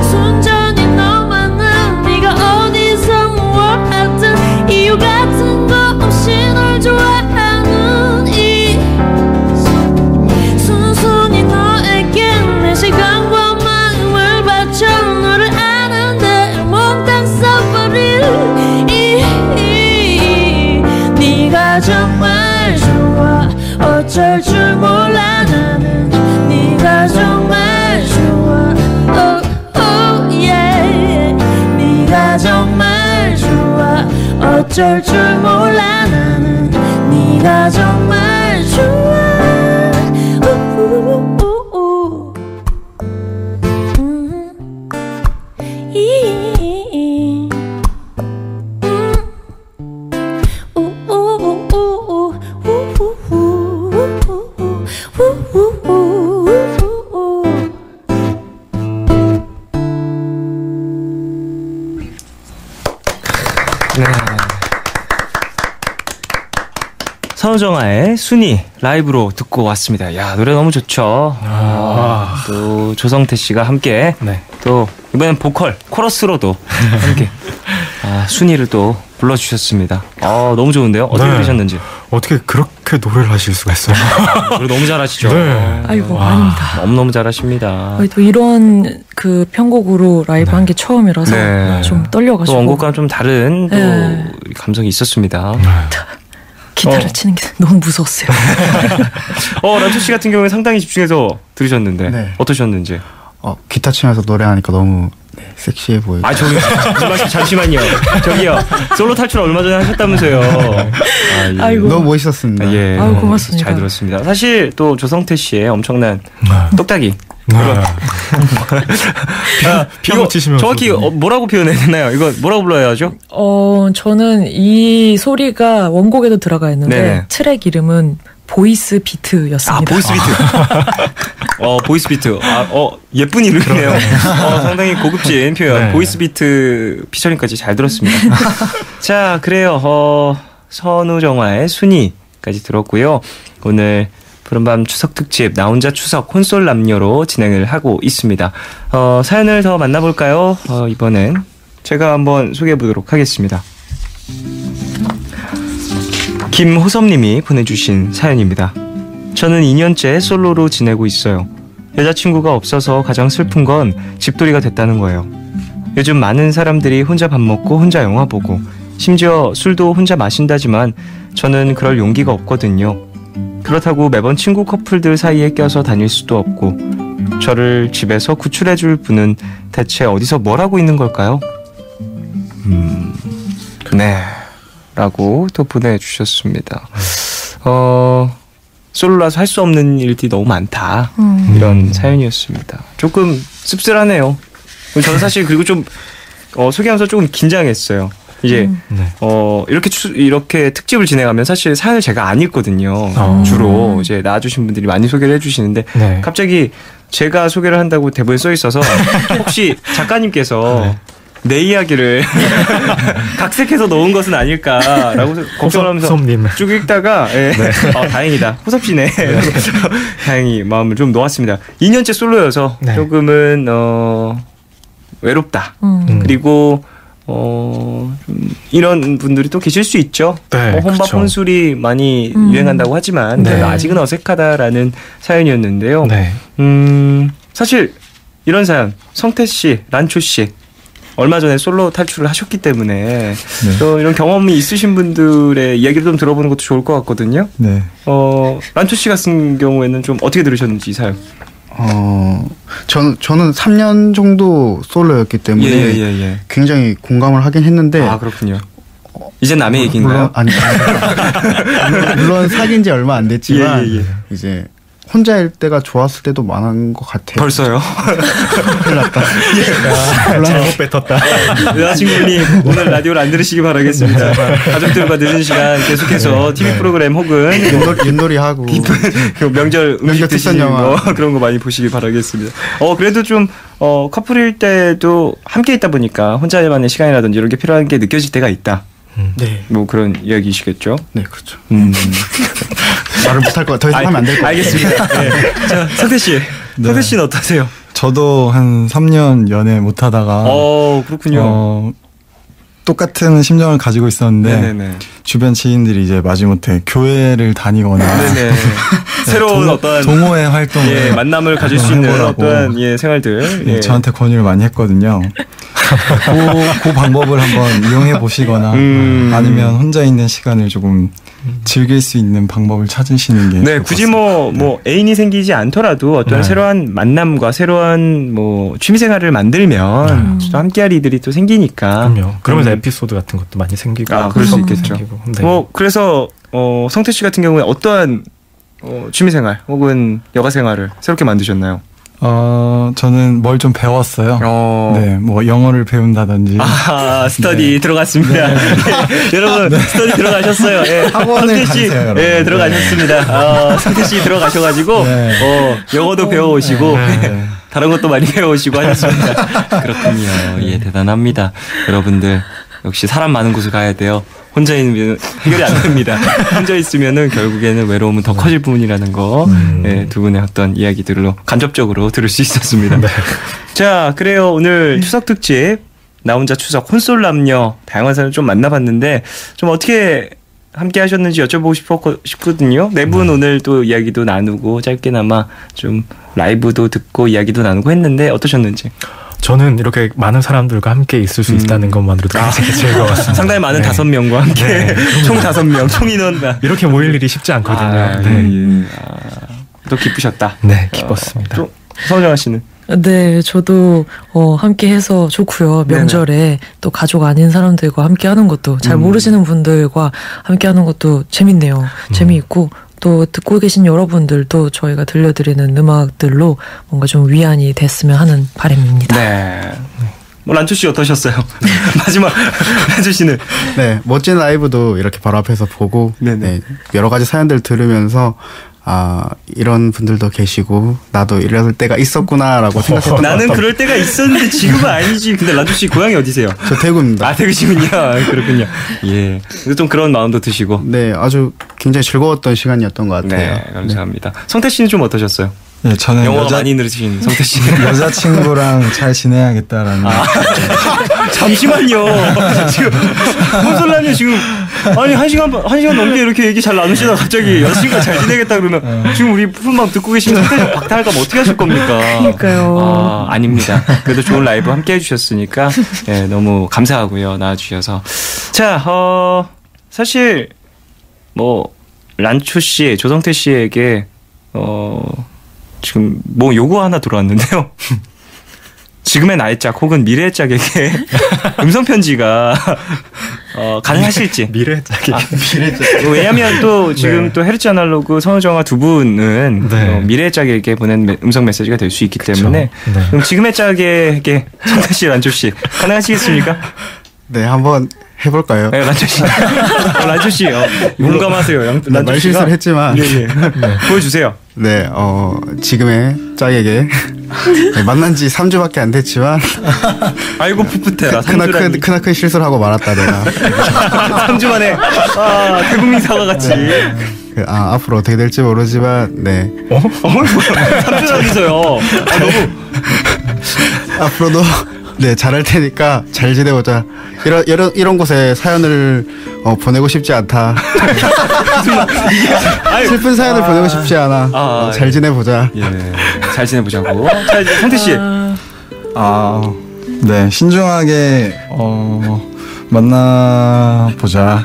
순전히 너만은 네가 어디서 무얼 하든 이유 같은 거 없이 널 좋아하는 이 순순히 너에게 내 시간과 마음을 바쳐 너를 아는데 몽땅 써버릴 네가 정말 좋아 어쩔 줄 몰라 나는 네가 정말 좋아 oh, yeah. 네가 정말 좋아 어쩔 줄 몰라 나는 네가 정말 좋아 네. 선우정아의 순위 라이브로 듣고 왔습니다. 야, 노래 너무 좋죠. 또 조성태 씨가 함께 네. 또 이번엔 보컬 코러스로도 함께 순위를 또 불러주셨습니다. 너무 좋은데요. 어떻게 들으셨는지. 어떻게 그렇게 노래를 하실 수가 있어요? 노래 너무 잘하시죠. 네. 아이고 아닙니다. 너무너무 잘하십니다. 또 이런 그 편곡으로 라이브 한 게 처음이라서 네. 좀 떨려가지고. 또 원곡과는 좀 다른 또 네. 감성이 있었습니다. 기타를 치는 게 너무 무서웠어요. 란초 씨 같은 경우에 상당히 집중해서 들으셨는데 네. 어떠셨는지. 기타 치면서 노래하니까 너무 섹시해 보여요. 잠시만요. 저기요. 솔로 탈출 얼마 전에 하셨다면서요. 예. 아이고. 너무 멋있었습니다. 예. 아유, 고맙습니다. 잘 들었습니다. 사실 또 조성태 씨의 엄청난 똑딱이. 피아노 치시면서 정확히 뭐라고 표현해야 되나요? 이거 뭐라고 불러야 하죠? 저는 이 소리가 원곡에도 들어가 있는데 네네. 트랙 이름은 보이스 비트였습니다. 보이스 비트. 보이스 비트. 예쁜 이름이네요. 상당히 고급진 표현. 네. 보이스 비트 피처링까지 잘 들었습니다. 자, 그래요. 선우정아의 순위까지 들었고요. 오늘 푸른밤 추석 특집 나 혼자 추석 콘솔 남녀로 진행을 하고 있습니다. 사연을 더 만나볼까요? 이번엔 제가 한번 소개해 보도록 하겠습니다. 김호섭님이 보내주신 사연입니다. 저는 2년째 솔로로 지내고 있어요. 여자친구가 없어서 가장 슬픈 건 집돌이가 됐다는 거예요. 요즘 많은 사람들이 혼자 밥 먹고 혼자 영화 보고 심지어 술도 혼자 마신다지만 저는 그럴 용기가 없거든요. 그렇다고 매번 친구 커플들 사이에 껴서 다닐 수도 없고 저를 집에서 구출해줄 분은 대체 어디서 뭘 하고 있는 걸까요? 네 라고 또 보내주셨습니다. 솔로라서 할 수 없는 일들이 너무 많다 이런 사연이었습니다. 조금 씁쓸하네요. 저는 사실 그리고 좀 소개하면서 조금 긴장했어요. 이제 이렇게 특집을 진행하면 사실 사연을 제가 안 읽거든요. 주로 이제 나와주신 분들이 많이 소개를 해주시는데 네. 갑자기 제가 소개를 한다고 대본에 써 있어서 혹시 작가님께서 내 이야기를 각색해서 넣은 것은 아닐까라고 걱정하면서 쭉 읽다가 다행이다. 호섭씨네. 다행히 마음을 좀 놓았습니다. 2년째 솔로여서 조금은 외롭다. 그리고 이런 분들이 또 계실 수 있죠. 네, 혼밥 그렇죠. 혼술이 많이 유행한다고 하지만 그래도 아직은 어색하다라는 사연이었는데요. 네. 사실 이런 사연 성태 씨, 란초 씨 얼마 전에 솔로 탈출을 하셨기 때문에 또 이런 경험이 있으신 분들의 이야기를 좀 들어보는 것도 좋을 것 같거든요. 네. 란초 씨 같은 경우에는 좀 어떻게 들으셨는지 이 사연. 저는 3년 정도 솔로였기 때문에 굉장히 공감을 하긴 했는데. 그렇군요. 이제 남의 얘기인가요? 물론 사귄 지 얼마 안 됐지만 이제 혼자일 때가 좋았을 때도 많은 것 같아요. 벌써요? 큰일 났다. 잘못 뱉었다. 여자친구님 오늘 라디오를 안 들으시기 바라겠습니다. 가족들과 늦은 시간 계속해서 TV 프로그램 혹은 윷놀이 하고 명절 음식 드시는 거 그런 거 많이 보시기 바라겠습니다. 그래도 좀 커플일 때도 함께 있다 보니까 혼자만의 시간이라든지 이런 게 필요한 게 느껴질 때가 있다. 네. 뭐 그런 이야기이시겠죠? 네, 그렇죠. 말을 못할 것 같아요. 더 이상 하면 안 될 것 같아요. 알겠습니다. 자, 성태 씨. 성태 씨는 어떠세요? 저도 한 3년 연애 못 하다가 그렇군요. 똑같은 심정을 가지고 있었는데 네네네. 주변 지인들이 이제 마지못해 교회를 다니거나 새로운 어떤 동호회 활동을 만남을 가질 수 있는 어떤 생활들 저한테 권유를 많이 했거든요. 그 방법을 한번 이용해 보시거나 아니면 혼자 있는 시간을 조금 즐길 수 있는 방법을 찾으시는 게 네, 굳이 뭐 애인이 생기지 않더라도 어떤 새로운 만남과 새로운 뭐 취미생활을 만들면 또 함께할 이들이 또 생기니까. 그럼요. 그러면서 에피소드 같은 것도 많이 생기고. 그럴 수 있겠죠. 네. 그래서 성태 씨 같은 경우에 어떠한 취미생활 혹은 여가생활을 새롭게 만드셨나요? 저는 뭘 좀 배웠어요. 네, 뭐 영어를 배운다든지. 스터디 들어갔습니다. 여러분 스터디 들어가셨어요. 학원을 성태 씨, 가세요. 들어가셨습니다. 성태 씨 들어가셔가지고 영어도 배워오시고 다른 것도 많이 배워오시고 하셨습니다. 그렇군요. 대단합니다. 여러분들 역시 사람 많은 곳을 가야 돼요. 혼자 있으면 해결이 안 됩니다. 혼자 있으면은 결국에는 외로움은 더 커질 뿐이라는 거. 네, 두 분의 어떤 이야기들로 간접적으로 들을 수 있었습니다. 네. 자, 그래요. 오늘 추석 특집 나 혼자 추석 콘솔 남녀 다양한 사람 좀 만나봤는데 좀 어떻게 함께 하셨는지 여쭤보고 싶거든요. 네 분 오늘 또 이야기도 나누고 짧게나마 좀 라이브도 듣고 이야기도 나누고 했는데 어떠셨는지? 저는 이렇게 많은 사람들과 함께 있을 수 있다는 것만으로도 굉장히 즐거웠습니다. 상당히 많은 5명과 함께 총 5명 총 인원 이렇게 모일 일이 쉽지 않거든요. 또 기쁘셨다. 네, 기뻤습니다. 또 서정아 씨는? 네, 저도 함께 해서 좋고요. 명절에 네네. 또 가족 아닌 사람들과 함께 하는 것도 잘 모르시는 분들과 함께 하는 것도 재밌네요. 재미있고 또 듣고 계신 여러분들도 저희가 들려드리는 음악들로 뭔가 좀 위안이 됐으면 하는 바람입니다. 네. 란초 씨 어떠셨어요? 마지막 란초 씨는? 네, 멋진 라이브도 이렇게 바로 앞에서 보고 네, 여러 가지 사연들 들으면서 이런 분들도 계시고 나도 이럴 때가 있었구나라고 생각했던 나는 그럴 때가 있었는데 지금은 아니지. 근데 란초 씨 고향이 어디세요? 저 대구입니다. 대구시군요. 그렇군요. 예. 좀 그런 마음도 드시고. 네, 아주 굉장히 즐거웠던 시간이었던 것 같아요. 네, 감사합니다. 성태 씨는 좀 어떠셨어요? 네, 저는 영어가 많이 늘으신 성태 씨. 여자친구랑 잘 지내야겠다라는. 잠시만요. 지금 콘솔라님 지금 아니 한 시간 넘게 이렇게 얘기 잘 나누시다가 갑자기 여자친구가 잘 지내겠다 그러면 지금 우리 푸른밤 듣고 계시면 성태 박탈감 어떻게 하실 겁니까? 그러니까요. 아닙니다. 그래도 좋은 라이브 함께 해주셨으니까 네, 너무 감사하고요. 나와주셔서. 자, 사실 뭐 란초 씨, 조성태 씨에게 지금 뭐 요구 하나 들어왔는데요. 지금의 나의 짝 혹은 미래의 짝에게 음성 편지가 가능하실지. 미래의 짝에게. 미래의 짝. 왜냐하면 또 지금 또 헤르츠 아날로그 선우정아 두 분은 미래의 짝에게 보낸 음성 메시지가 될 수 있기 때문에 그럼 지금의 짝에게 성태 씨, 란초 씨 가능하시겠습니까? 네, 한번 해볼까요? 네, 란초 씨. 란초 씨, 용감하세요. 말 실수를 했지만. 보여주세요. 네, 지금의 짝에게 만난 지 3주밖에 안 됐지만. 아이고, 풋풋해라. 크나큰 실수를 하고 말았다, 내가. 3주 만에, 대국민 사과같이. 앞으로 어떻게 될지 모르지만, 네. 3주 안에서요. 너무. 앞으로도. 네, 잘할 테니까 잘 지내보자. 이런 곳에 사연을 보내고 싶지 않다. 슬픈 사연을 보내고 싶지 않아. 잘 지내보자. 예, 잘 지내보자고. 자, 이제 성태 씨. 네, 신중하게 만나보자.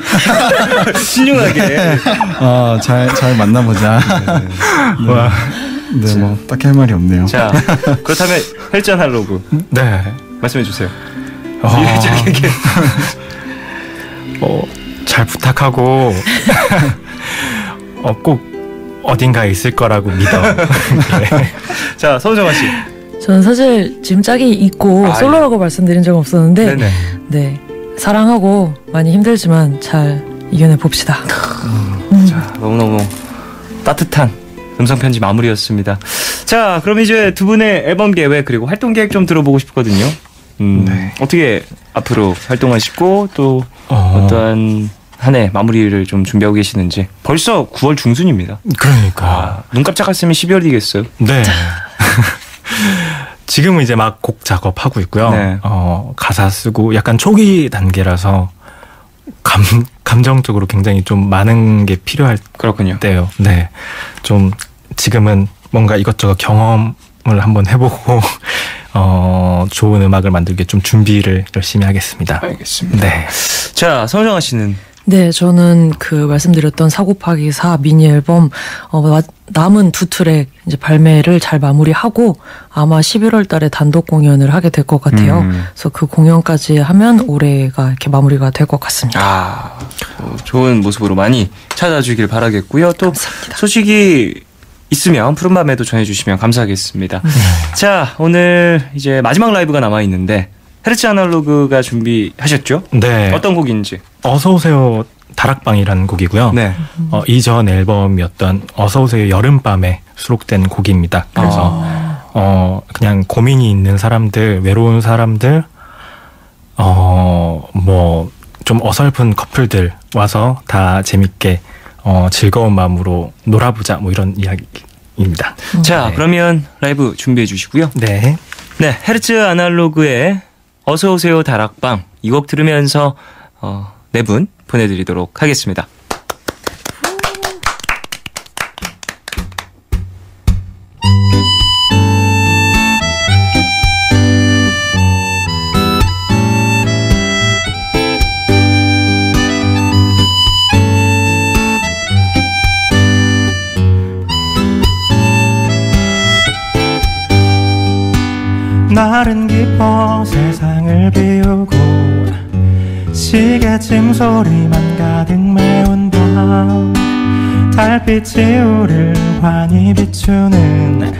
신중하게. 잘 만나보자. 네, 뭐 딱히 할 말이 없네요. 자, 그렇다면 헤르츠 아날로그. 네. 말씀해 주세요. 미래의 짝에게 잘 부탁하고 꼭 어딘가에 있을 거라고 믿어. 네. 자, 서우정아 씨. 저는 사실 지금 짝이 있고 솔로라고 말씀드린 적은 없었는데 네, 사랑하고 많이 힘들지만 잘 이겨내 봅시다. 자, 너무너무 따뜻한 음성편지 마무리였습니다. 자, 그럼 이제 두 분의 앨범 계획 그리고 활동 계획 좀 들어보고 싶거든요. 어떻게 앞으로 활동하시고 또 어떠한 한 해 마무리를 좀 준비하고 계시는지. 벌써 9월 중순입니다. 그러니까 눈 깜짝했으면 12월이겠어요. 네. 지금은 이제 막 곡 작업하고 있고요. 네. 가사 쓰고 약간 초기 단계라서 감정적으로 굉장히 좀 많은 게 필요할 그렇군요. 때요. 네. 좀 지금은 뭔가 이것저것 경험을 한번 해보고 좋은 음악을 만들게 좀 준비를 열심히 하겠습니다. 알겠습니다. 네. 자, 서정아 씨는? 네, 저는 그 말씀드렸던 4곱하기4 미니 앨범 남은 2트랙 이제 발매를 잘 마무리하고 아마 11월 달에 단독 공연을 하게 될 것 같아요. 그래서 그 공연까지 하면 올해가 이렇게 마무리가 될 것 같습니다. 좋은 모습으로 많이 찾아주길 바라겠고요. 또 감사합니다. 소식이 있으면 푸른밤에도 전해주시면 감사하겠습니다. 자, 오늘 이제 마지막 라이브가 남아있는데 헤르츠 아날로그가 준비하셨죠? 네. 어떤 곡인지. 어서오세요 다락방이라는 곡이고요. 네. 이전 앨범이었던 어서오세요 여름밤에 수록된 곡입니다. 그래서 그냥 고민이 있는 사람들, 외로운 사람들, 뭐 좀 어설픈 커플들 와서 다 재밌게 즐거운 마음으로 놀아보자 뭐 이런 이야기입니다. 자, 네. 그러면 라이브 준비해 주시고요. 네. 네, 헤르츠 아날로그의 어서 오세요 다락방 이 곡 들으면서 네 분 보내드리도록 하겠습니다. 날은 깊어 세상을 비우고 시계침 소리만 가득 메운 밤 달빛이 우릴 환히 비추는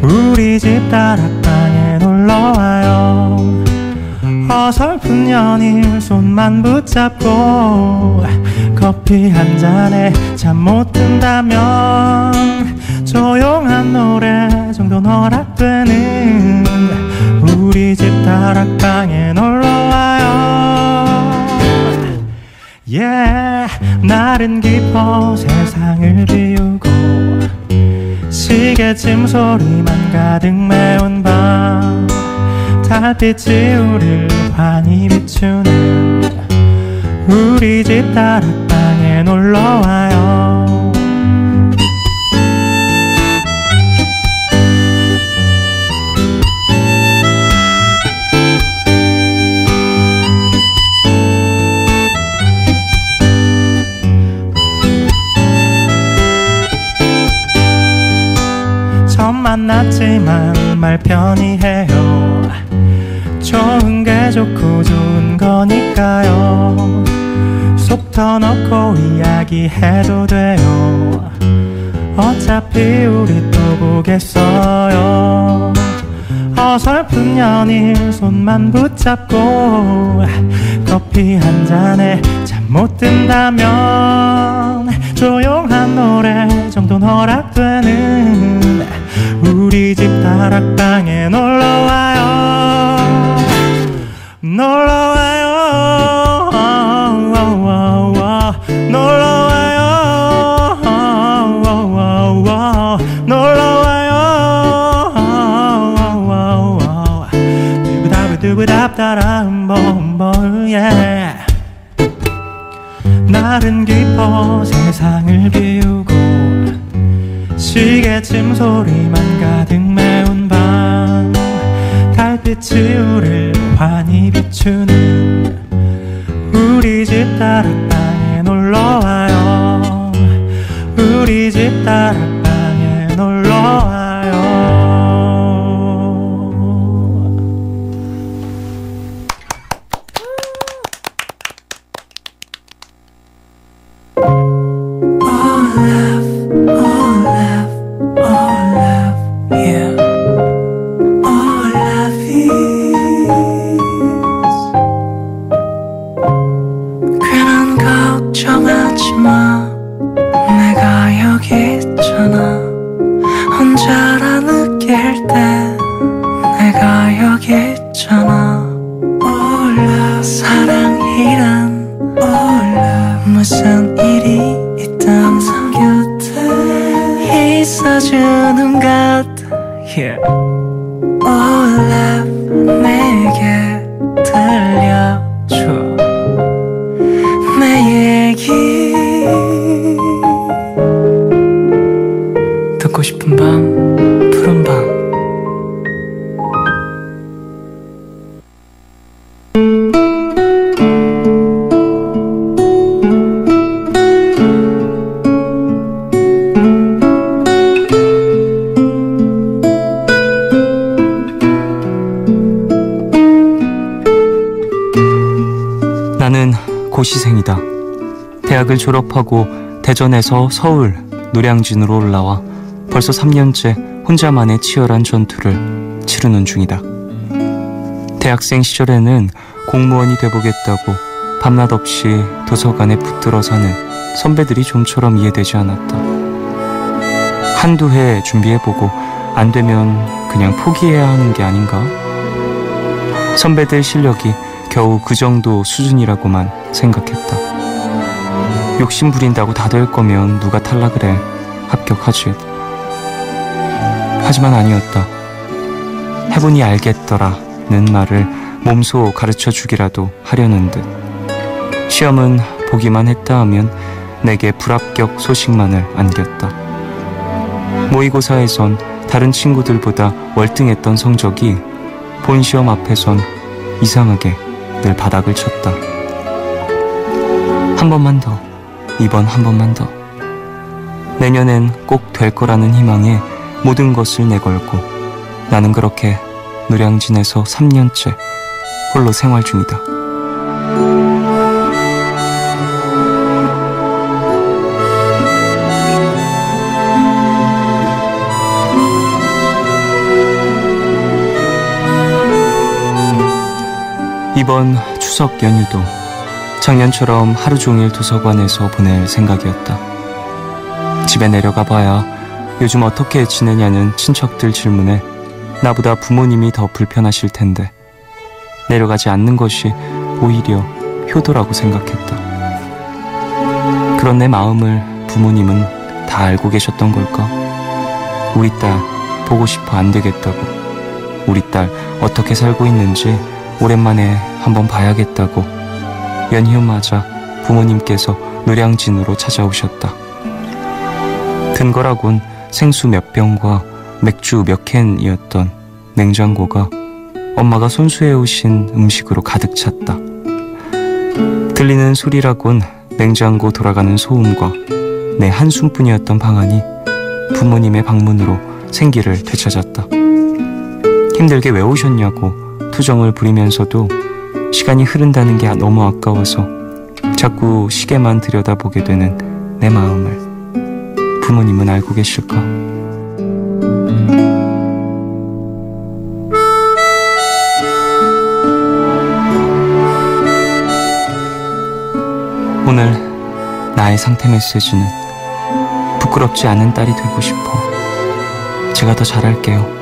우리 집 다락방에 놀러와요. 어설픈 연인 손만 붙잡고 커피 한 잔에 잠 못 든다면 조용한 노래 정도는 허락되는 우리 집 다락방에 놀러와요. Yeah, 날은 깊어 세상을 비우고 시계침 소리만 가득 메운 밤 달빛이 우릴 환히 비추는 우리 집 다락방에 놀러와요. 처음 만났지만 말 편히 해요. 좋은 게 좋고 좋은 거니까요. 속 터놓고 이야기해도 돼요. 어차피 우리 또 보겠어요. 어설픈 연인 손만 붙잡고 커피 한 잔에 잠 못 든다면 조용한 노래 정도는 허락되는 우리 집 다락방에 놀러와요. 놀러와요. 놀러와요. 놀러와요. 두부답답답다람 범범 yeah. 날은 깊어 세상을 비우고 시계침 소리만 가득 메운 밤 달빛이 우릴 환히 비추는 우리 집 다락방에 놀러와요. 우리 집 다락방에 놀러와요. 무슨 일이 있던 곁에 있어주는 것 yeah. Oh love 내게 들려줘 내 얘기 듣고 싶은 밤 푸른 밤 나는 고시생이다. 대학을 졸업하고 대전에서 서울 노량진으로 올라와 벌써 3년째 혼자만의 치열한 전투를 치르는 중이다. 대학생 시절에는 공무원이 돼보겠다고 밤낮 없이 도서관에 붙들어 사는 선배들이 좀처럼 이해되지 않았다. 한두 해 준비해보고 안 되면 그냥 포기해야 하는 게 아닌가? 선배들 실력이 겨우 그 정도 수준이라고만 생각했다. 욕심 부린다고 다 될 거면 누가 탈라 그래. 합격하지. 하지만 아니었다. 해보니 알겠더라는 말을 몸소 가르쳐 주기라도 하려는 듯. 시험은 보기만 했다 하면 내게 불합격 소식만을 안겼다. 모의고사에선 다른 친구들보다 월등했던 성적이 본시험 앞에선 이상하게 늘 바닥을 쳤다. 한 번만 더, 이번 한 번만 더. 내년엔 꼭 될 거라는 희망에 모든 것을 내걸고 나는 그렇게 노량진에서 3년째 홀로 생활 중이다. 이번 추석 연휴도 작년처럼 하루 종일 도서관에서 보낼 생각이었다. 집에 내려가 봐야 요즘 어떻게 지내냐는 친척들 질문에 나보다 부모님이 더 불편하실 텐데 내려가지 않는 것이 오히려 효도라고 생각했다. 그런 내 마음을 부모님은 다 알고 계셨던 걸까? 우리 딸 보고 싶어 안 되겠다고, 우리 딸 어떻게 살고 있는지 오랜만에 한번 봐야겠다고 연휴마저 부모님께서 노량진으로 찾아오셨다. 든 거라곤 생수 몇 병과 맥주 몇 캔이었던 냉장고가 엄마가 손수해오신 음식으로 가득 찼다. 들리는 소리라곤 냉장고 돌아가는 소음과 내 한숨뿐이었던 방안이 부모님의 방문으로 생기를 되찾았다. 힘들게 왜 오셨냐고 투정을 부리면서도 시간이 흐른다는 게 너무 아까워서 자꾸 시계만 들여다보게 되는 내 마음을 부모님은 알고 계실까? 오늘 나의 상태 메시지는 부끄럽지 않은 딸이 되고 싶어. 제가 더 잘할게요.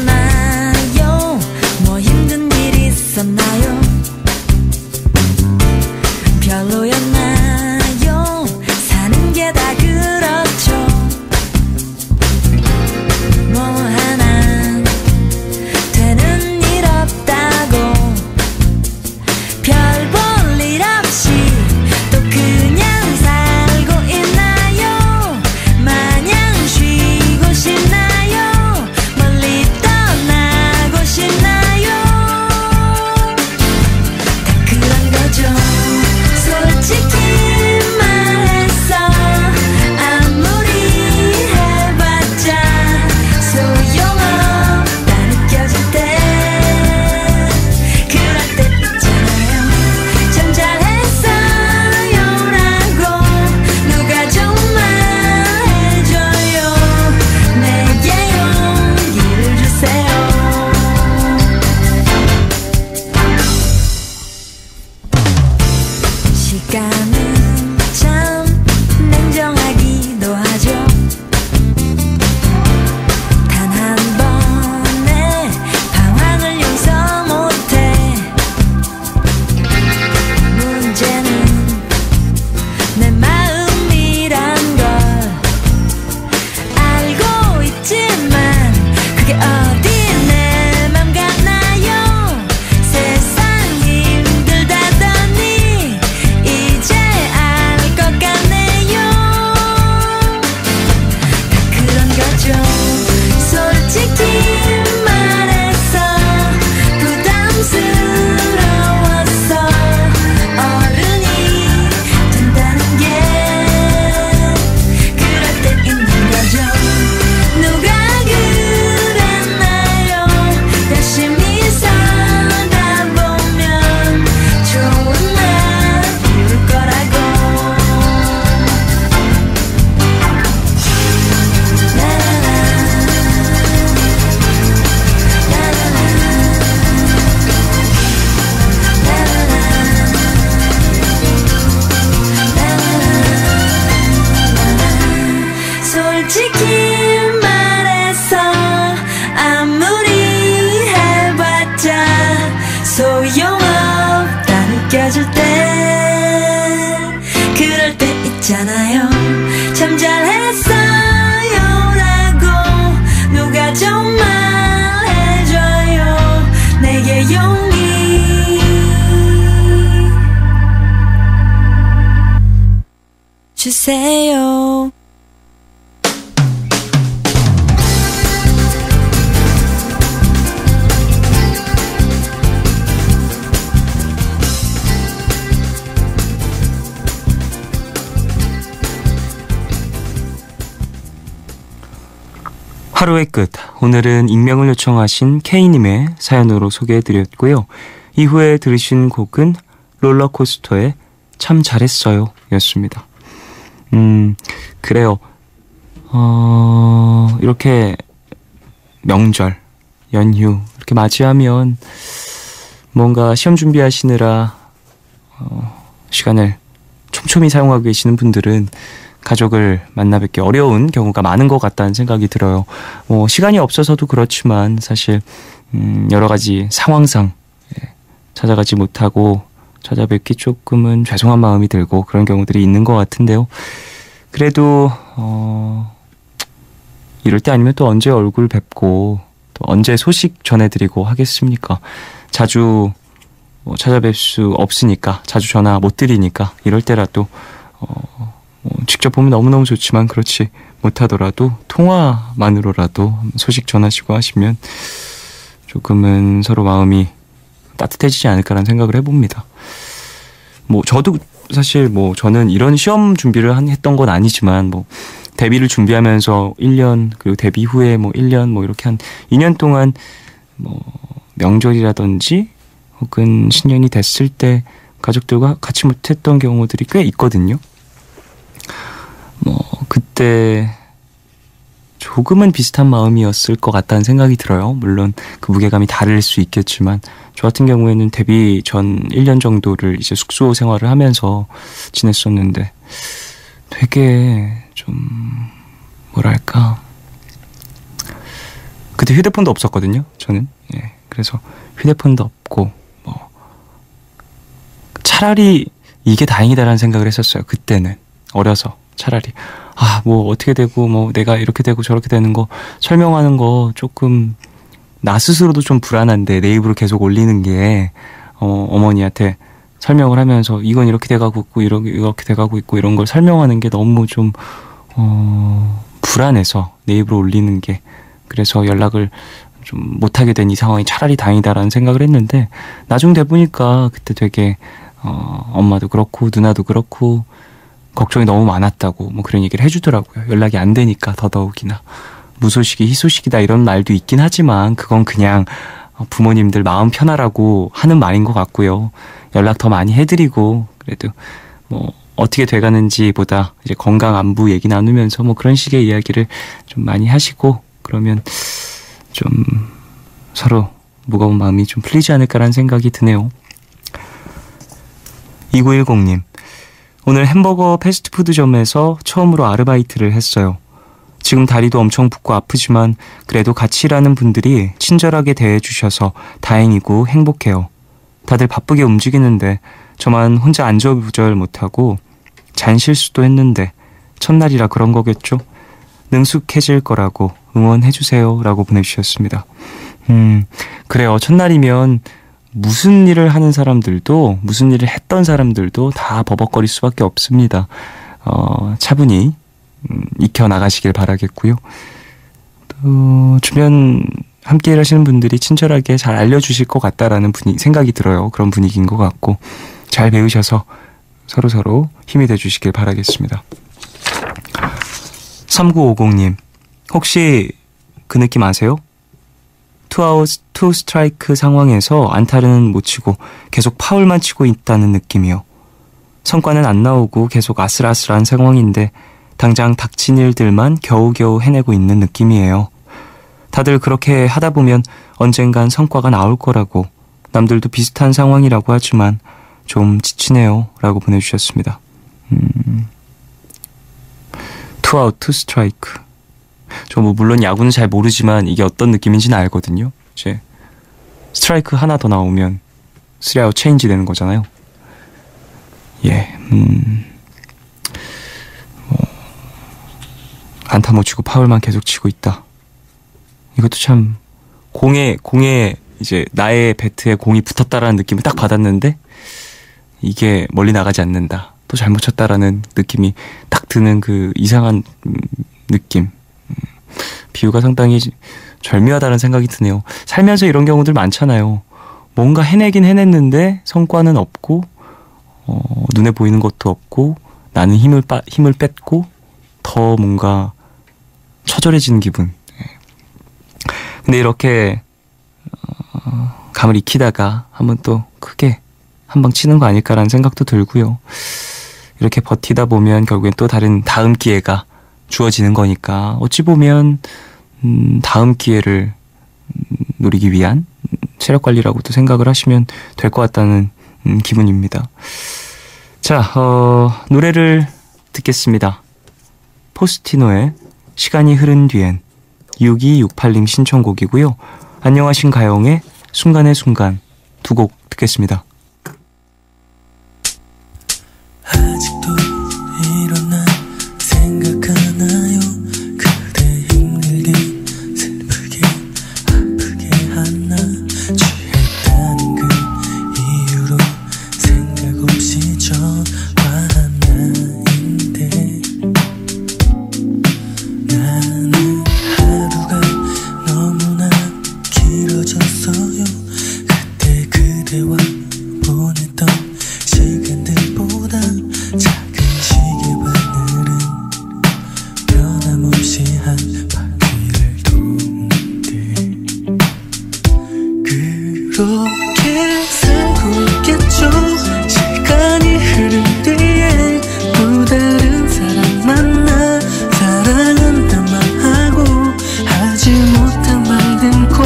그렇나요? 뭐 힘든 일 있었나요? 별로였나요? 사는 게 다 그렇죠. 뭐 하나 되는 일 없다고 별 볼 일 없이 또 그냥 살고 있나요? 마냥 쉬고 싶나요? 솔직히 말해서 주세요. 하루의 끝. 오늘은 익명을 요청하신 K님의 사연으로 소개해드렸고요. 이후에 들으신 곡은 롤러코스터의 참 잘했어요 였습니다. 그래요. 이렇게 명절, 연휴 이렇게 맞이하면 뭔가 시험 준비하시느라 시간을 촘촘히 사용하고 계시는 분들은 가족을 만나 뵙기 어려운 경우가 많은 것 같다는 생각이 들어요. 시간이 없어서도 그렇지만 사실 여러 가지 상황상 찾아가지 못하고 찾아뵙기 조금은 죄송한 마음이 들고 그런 경우들이 있는 것 같은데요. 그래도 이럴 때 아니면 또 언제 얼굴 뵙고 또 언제 소식 전해드리고 하겠습니까? 자주 찾아뵐 수 없으니까, 자주 전화 못 드리니까 이럴 때라도 직접 보면 너무너무 좋지만 그렇지 못하더라도 통화만으로라도 소식 전하시고 하시면 조금은 서로 마음이 따뜻해지지 않을까라는 생각을 해봅니다. 저도 사실 저는 이런 시험 준비를 했던 건 아니지만 데뷔를 준비하면서 1년 그리고 데뷔 후에 1년 이렇게 한 2년 동안 명절이라든지 혹은 신년이 됐을 때 가족들과 같이 못했던 경우들이 꽤 있거든요. 그때 조금은 비슷한 마음이었을 것 같다는 생각이 들어요. 물론 그 무게감이 다를 수 있겠지만 저 같은 경우에는 데뷔 전 1년 정도를 이제 숙소 생활을 하면서 지냈었는데 되게 좀 뭐랄까, 그때 휴대폰도 없었거든요. 저는. 그래서 휴대폰도 없고 차라리 이게 다행이다라는 생각을 했었어요. 그때는 어려서 차라리 어떻게 되고 내가 이렇게 되고 저렇게 되는 거 설명하는 거 조금 나 스스로도 좀 불안한데 내 입으로 계속 올리는 게 어머니한테 설명을 하면서 이건 이렇게 돼가고 있고 이렇게 돼가고 있고 이런 걸 설명하는 게 너무 좀 불안해서 내 입으로 올리는 게, 그래서 연락을 좀 못하게 된 이 상황이 차라리 다행이다라는 생각을 했는데 나중 돼 보니까 그때 되게 엄마도 그렇고 누나도 그렇고 걱정이 너무 많았다고 그런 얘기를 해주더라고요. 연락이 안 되니까 더더욱이나 무소식이 희소식이다 이런 말도 있긴 하지만 그건 그냥 부모님들 마음 편하라고 하는 말인 것 같고요. 연락 더 많이 해드리고 그래도 어떻게 돼가는지 보다 이제 건강 안부 얘기 나누면서 그런 식의 이야기를 좀 많이 하시고 그러면 좀 서로 무거운 마음이 좀 풀리지 않을까라는 생각이 드네요. 2910님, 오늘 햄버거 패스트푸드점에서 처음으로 아르바이트를 했어요. 지금 다리도 엄청 붓고 아프지만 그래도 같이 일하는 분들이 친절하게 대해주셔서 다행이고 행복해요. 다들 바쁘게 움직이는데 저만 혼자 안절부절 못하고 잔실수도 했는데 첫날이라 그런 거겠죠? 능숙해질 거라고 응원해주세요 라고 보내주셨습니다. 그래요. 첫날이면 무슨 일을 하는 사람들도 무슨 일을 했던 사람들도 다 버벅거릴 수밖에 없습니다. 차분히 익혀나가시길 바라겠고요. 또 주변 함께 일하시는 분들이 친절하게 잘 알려주실 것 같다라는 생각이 들어요. 그런 분위기인 것 같고 잘 배우셔서 서로서로 힘이 돼주시길 바라겠습니다. 3950님, 혹시 그 느낌 아세요? 투 스트라이크 상황에서 안타는 못 치고 계속 파울만 치고 있다는 느낌이요. 성과는 안 나오고 계속 아슬아슬한 상황인데 당장 닥친 일들만 겨우겨우 해내고 있는 느낌이에요. 다들 그렇게 하다 보면 언젠간 성과가 나올 거라고, 남들도 비슷한 상황이라고 하지만 좀 지치네요 라고 보내주셨습니다. 투아웃 투 스트라이크. 저 물론 야구는 잘 모르지만 이게 어떤 느낌인지는 알거든요. 이제 스트라이크 하나 더 나오면 3아웃 체인지 되는 거잖아요. 안타 못 치고 파울만 계속 치고 있다. 이것도 참 공에 이제 나의 배트에 공이 붙었다라는 느낌을 딱 받았는데 이게 멀리 나가지 않는다. 또 잘못 쳤다라는 느낌이 딱 드는 그 이상한 느낌. 비유가 상당히 절묘하다는 생각이 드네요. 살면서 이런 경우들 많잖아요. 뭔가 해내긴 해냈는데 성과는 없고 눈에 보이는 것도 없고 나는 힘을 뺐고 더 뭔가 처절해지는 기분. 근데 이렇게 감을 익히다가 한번 또 크게 한 방 치는 거 아닐까라는 생각도 들고요. 이렇게 버티다 보면 결국엔 또 다음 기회가 주어지는 거니까 어찌 보면 다음 기회를 노리기 위한 체력 관리라고도 생각을 하시면 될 것 같다는 기분입니다. 자, 노래를 듣겠습니다. 포스티노의 시간이 흐른 뒤엔 6268님 신청곡이고요. 안녕하신 가영의 순간의 순간 두 곡 듣겠습니다. 아직도 일어나 생각하나요? 그대 힘들게 슬프게 아프게 하나 취했다는 그 이유로 생각 없이 전화한 나인데 나는 하루가 너무나 길어졌어요. 그때 그대와 보냈던 시간들보다 작은 시계바늘은 변함없이 한 바퀴를 도는데 그렇게 살고 있겠죠. 시간이 흐른 뒤에 또 다른 사람 만나 사랑한단 말하고 하지 못한 말들과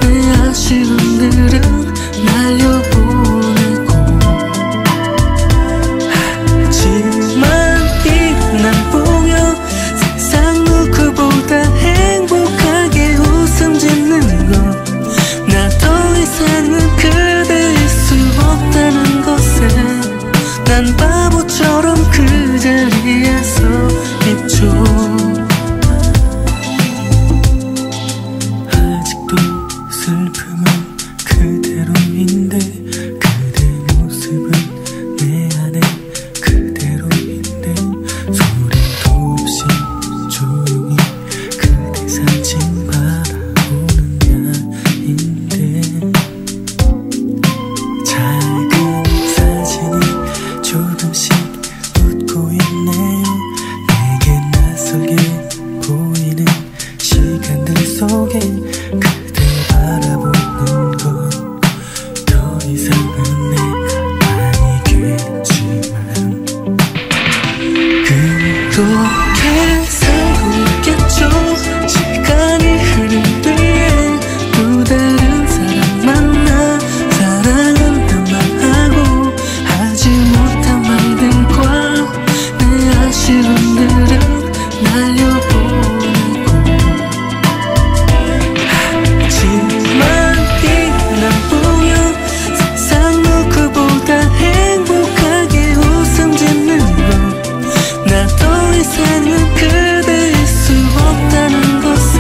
내 아쉬움들은 날려보내고 하지만 이날 보며 세상 누구보다 행복하게 웃음 짓는 것 나 더 이상은 그대일 수 없다는 것에 난 바보처럼 그 자리에 서 있죠. 아직도 슬픔은 그대로인데 그대 모습은 내 안에 그대로인데 소리도 없이 조용히 그대 사진 바라보는 나인데 작은 사진이 조금씩 웃고 있네요. 내게 낯설게 보이는 시간들 속에 그대 바라보는 건 더 이상은 내가 아니겠지만 그렇게 살고 있겠죠. 시간이 흐른 뒤에 또 다른 사람 만나 사랑한단 말하고 하지 못한 말들과 내 아쉬움들은 날려보내고 하지만 이날 보며 세상 누구보다 행복하게 웃음 짓는 것 나 더 이상은 그대일 수 없다는 것에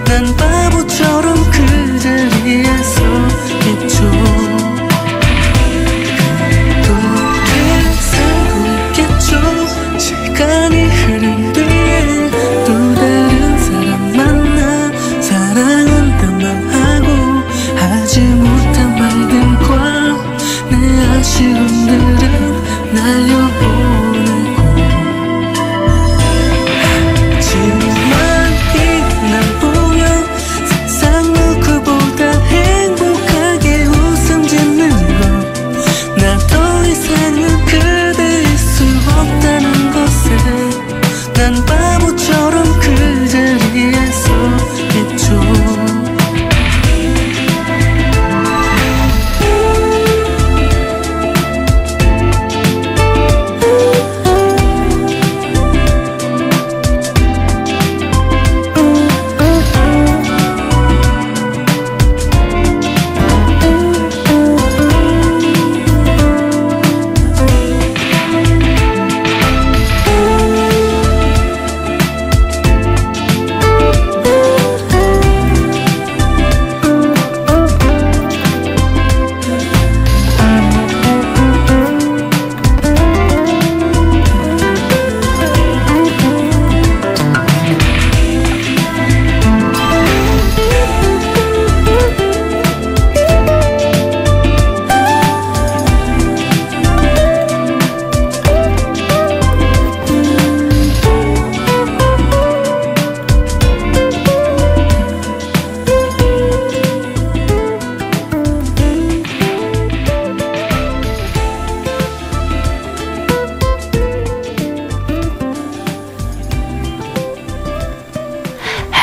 난 바보처럼 그 자리에 서 있죠. 그렇게 살고 있겠죠. 시간이 흐른 뒤에 또 다른 사람 만나 사랑한단 말하고 하지 못한 말들과 내 아쉬움들은 날려보내고 하지만 이날 보며 세상 누구보다 행복하게 웃음 짓는 것 나 더 이상은 그대일 수 없다는 것에 난 바보처럼 그 자리에 서 있죠.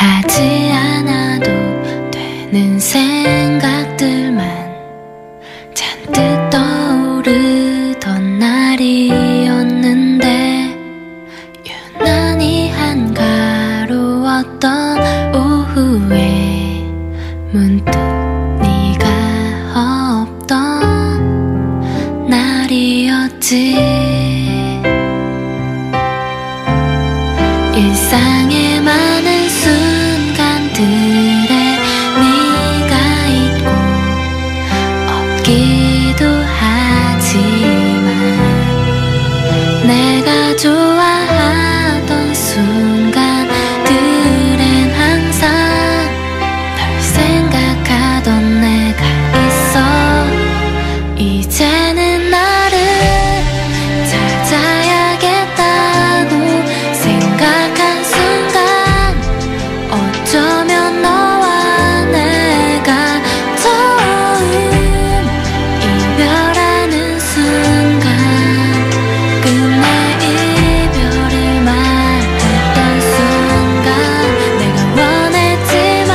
하지 않아도 되는 생각들만 잔뜩 떠오르던 날이었는데 유난히 한가로웠던 오후에 문득 네가 없던 날이었지. 일상의 많은 순간들에 네가 있고 없기도 하지만 내가 좋아하던 순간들엔 항상 널 생각하던 내가 있어. 이제는 나를 찾아야겠다고 생각한 순간 어쩌면 너와 내가 처음 이별하는 순간 끝내 이별을 말했던 순간 내가 원했지만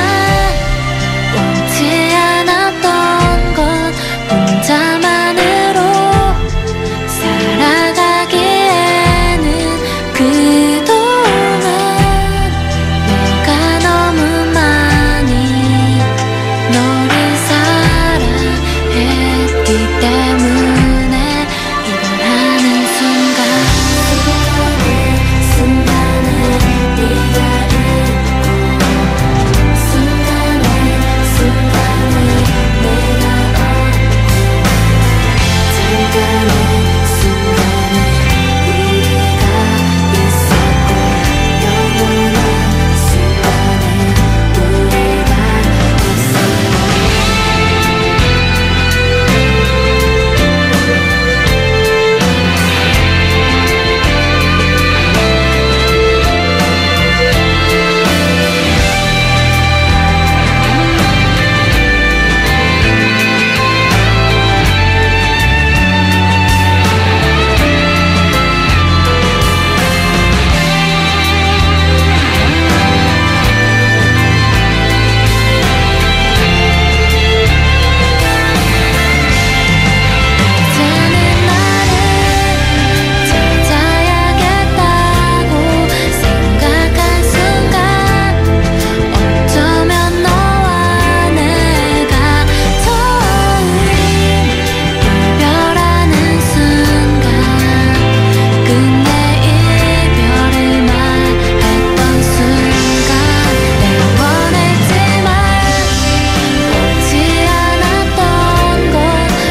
원치 않았던 건 혼자만으로 살아가기에는 그동안 내가 너무 많이 너를 사랑했기 때문에 이별하는 순간에 네가 있고 순간에 내가 잠깐의 순간에 우리가 있었고 영원한 순간에 우리가 이제는 나를 찾아야겠다고 생각한 순간 어쩌면 너와 내가 처음 이별하는 순간 끝내 이별을 말했던 순간 내가 원했지만 원치 않았던 건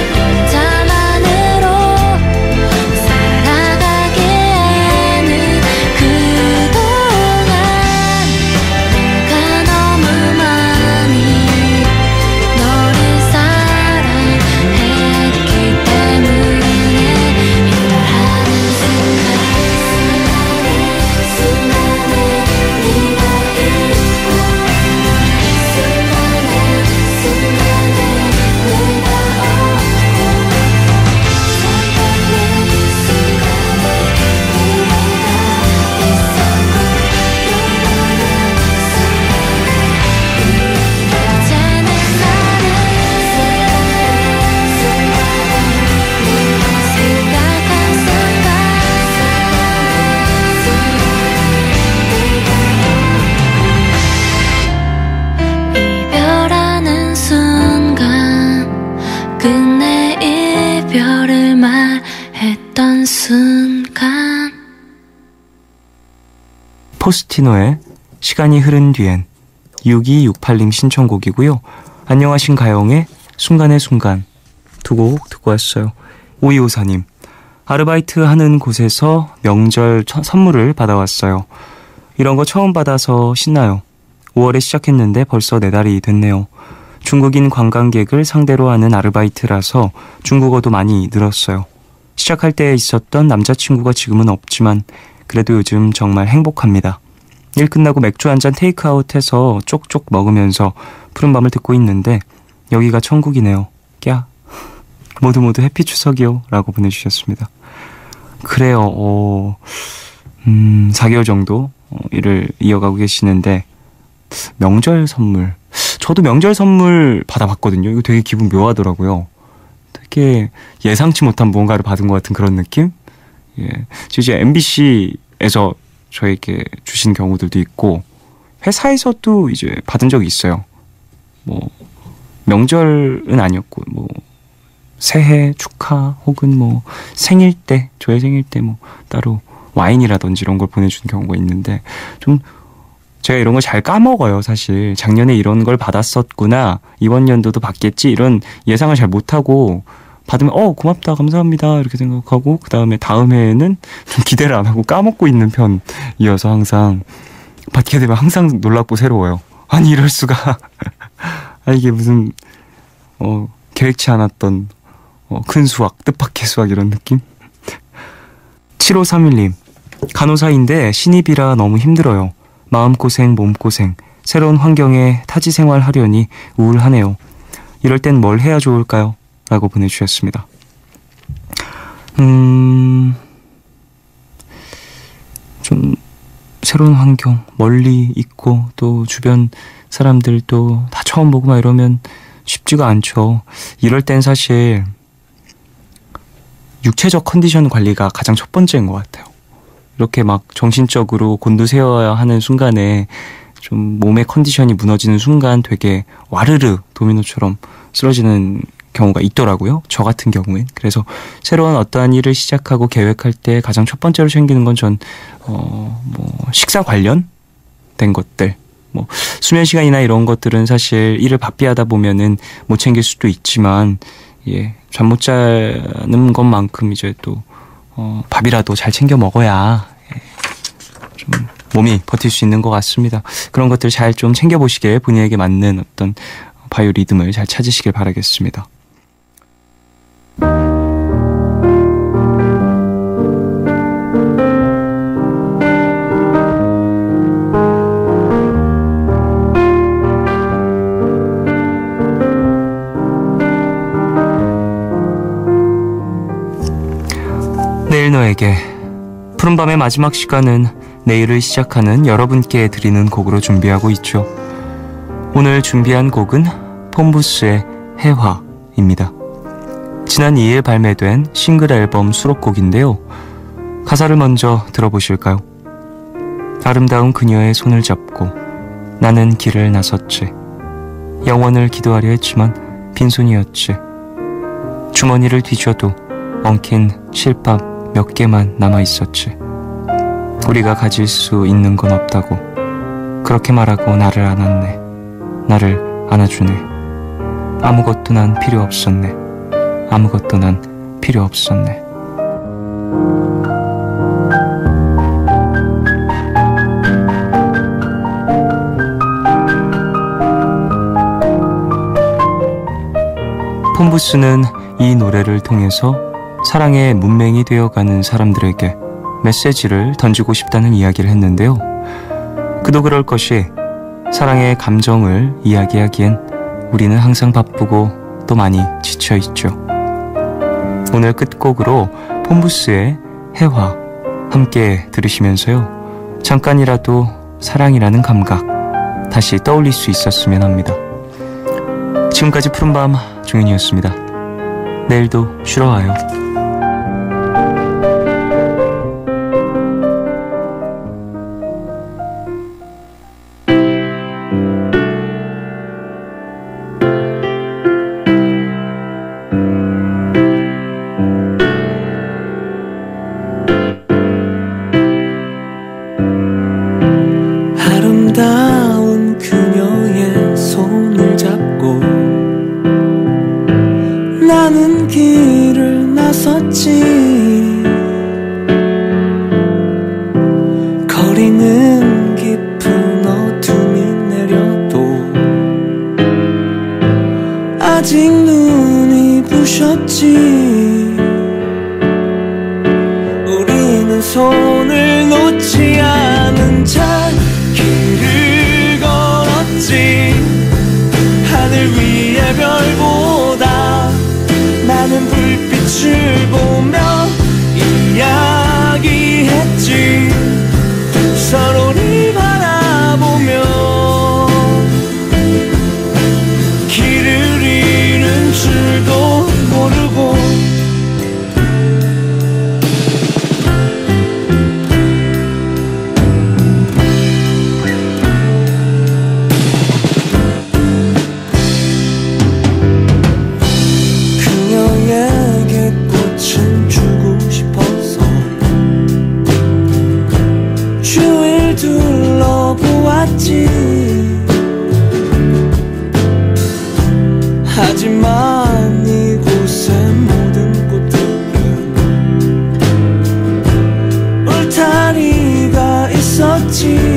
혼자만으로 살아가기에는 그동안 내가 너무 많이 너를 사랑했기 때문에 이별하는 순간에 네가 있고 순간에 내가 없고 잠깐의 순간에 우리가 있었고 영원한 순간에 이제는 나를 생각한 순간 이별하는 순간 끝내 이별을 말했던 순간. 포스티노의 시간이 흐른 뒤엔 6268님 신청곡이고요. 안녕하신 가영의 순간의 순간 두 곡 듣고 왔어요. 5254님 아르바이트 하는 곳에서 명절 선물을 받아왔어요. 이런 거 처음 받아서 신나요. 5월에 시작했는데 벌써 4달이 됐네요. 중국인 관광객을 상대로 하는 아르바이트라서 중국어도 많이 늘었어요. 시작할 때 있었던 남자친구가 지금은 없지만 그래도 요즘 정말 행복합니다. 일 끝나고 맥주 한잔 테이크아웃해서 쪽쪽 먹으면서 푸른밤을 듣고 있는데 여기가 천국이네요. 꺄. 모두 해피 추석이요 라고 보내주셨습니다. 그래요. 4개월 정도 일을 이어가고 계시는데 명절 선물. 저도 명절 선물 받아봤거든요. 이거 되게 기분 묘하더라고요. 되게 예상치 못한 무언가를 받은 것 같은 그런 느낌? 예. 이제 MBC에서 저에게 주신 경우들도 있고, 회사에서도 이제 받은 적이 있어요. 뭐, 명절은 아니었고, 뭐, 새해 축하, 혹은 뭐, 생일 때, 저의 생일 때 뭐, 따로 와인이라든지 이런 걸 보내준 경우가 있는데, 좀, 제가 이런 걸 잘 까먹어요, 사실. 작년에 이런 걸 받았었구나, 이번 연도도 받겠지, 이런 예상을 잘 못하고, 받으면 고맙다, 감사합니다 이렇게 생각하고, 그 다음에 다음 해에는 좀 기대를 안 하고 까먹고 있는 편이어서 항상 받게 되면 항상 놀랍고 새로워요. 아니 이럴 수가. 이게 무슨 계획치 않았던 큰 수확, 뜻밖의 수확 이런 느낌? 7531님, 간호사인데 신입이라 너무 힘들어요. 마음고생, 몸고생, 새로운 환경에 타지 생활하려니 우울하네요. 이럴 땐 뭘 해야 좋을까요? 라고 보내주셨습니다. 좀 새로운 환경, 멀리 있고 또 주변 사람들도 다 처음 보고 막 이러면 쉽지가 않죠. 이럴 땐 사실 육체적 컨디션 관리가 가장 첫 번째인 것 같아요. 이렇게 막 정신적으로 곤두세워야 하는 순간에 좀 몸의 컨디션이 무너지는 순간 되게 와르르 도미노처럼 쓰러지는 경우가 있더라고요. 저 같은 경우엔. 그래서 새로운 어떠한 일을 시작하고 계획할 때 가장 첫 번째로 챙기는 건 전 식사 관련된 것들, 뭐 수면 시간이나 이런 것들은 사실 일을 바삐 하다 보면은 못 챙길 수도 있지만, 잠 못 자는 것만큼 이제 또 밥이라도 잘 챙겨 먹어야 좀 몸이 버틸 수 있는 것 같습니다. 그런 것들 잘 좀 챙겨보시길, 본인에게 맞는 어떤 바이오 리듬을 잘 찾으시길 바라겠습니다. 내일 너에게, 푸른밤의 마지막 시간은 내일을 시작하는 여러분께 드리는 곡으로 준비하고 있죠. 오늘 준비한 곡은 폼부스의 해화입니다. 지난 2일 발매된 싱글 앨범 수록곡인데요. 가사를 먼저 들어보실까요? 아름다운 그녀의 손을 잡고 나는 길을 나섰지. 영원을 기도하려 했지만 빈손이었지. 주머니를 뒤져도 엉킨 실밥 몇 개만 남아있었지. 우리가 가질 수 있는 건 없다고 그렇게 말하고 나를 안았네. 나를 안아주네. 아무것도 난 필요 없었네. 아무것도 난 필요 없었네. 폼부스는 이 노래를 통해서 사랑의 문맹이 되어가는 사람들에게 메시지를 던지고 싶다는 이야기를 했는데요. 그도 그럴 것이, 사랑의 감정을 이야기하기엔 우리는 항상 바쁘고 또 많이 지쳐있죠. 오늘 끝곡으로 폼부스의 해화 함께 들으시면서요, 잠깐이라도 사랑이라는 감각 다시 떠올릴 수 있었으면 합니다. 지금까지 푸른밤 종현이었습니다. 내일도 쉬러 와요. 아름다운 그녀의 손을 잡고 나는 길을 나섰지. 거리는 깊은 어둠이 내려도 아직 눈이 부셨지. 우리는 손을 놓지 않은 채 길을 걸었지. 하늘 위의 별보다 많은 불빛을 보며 같지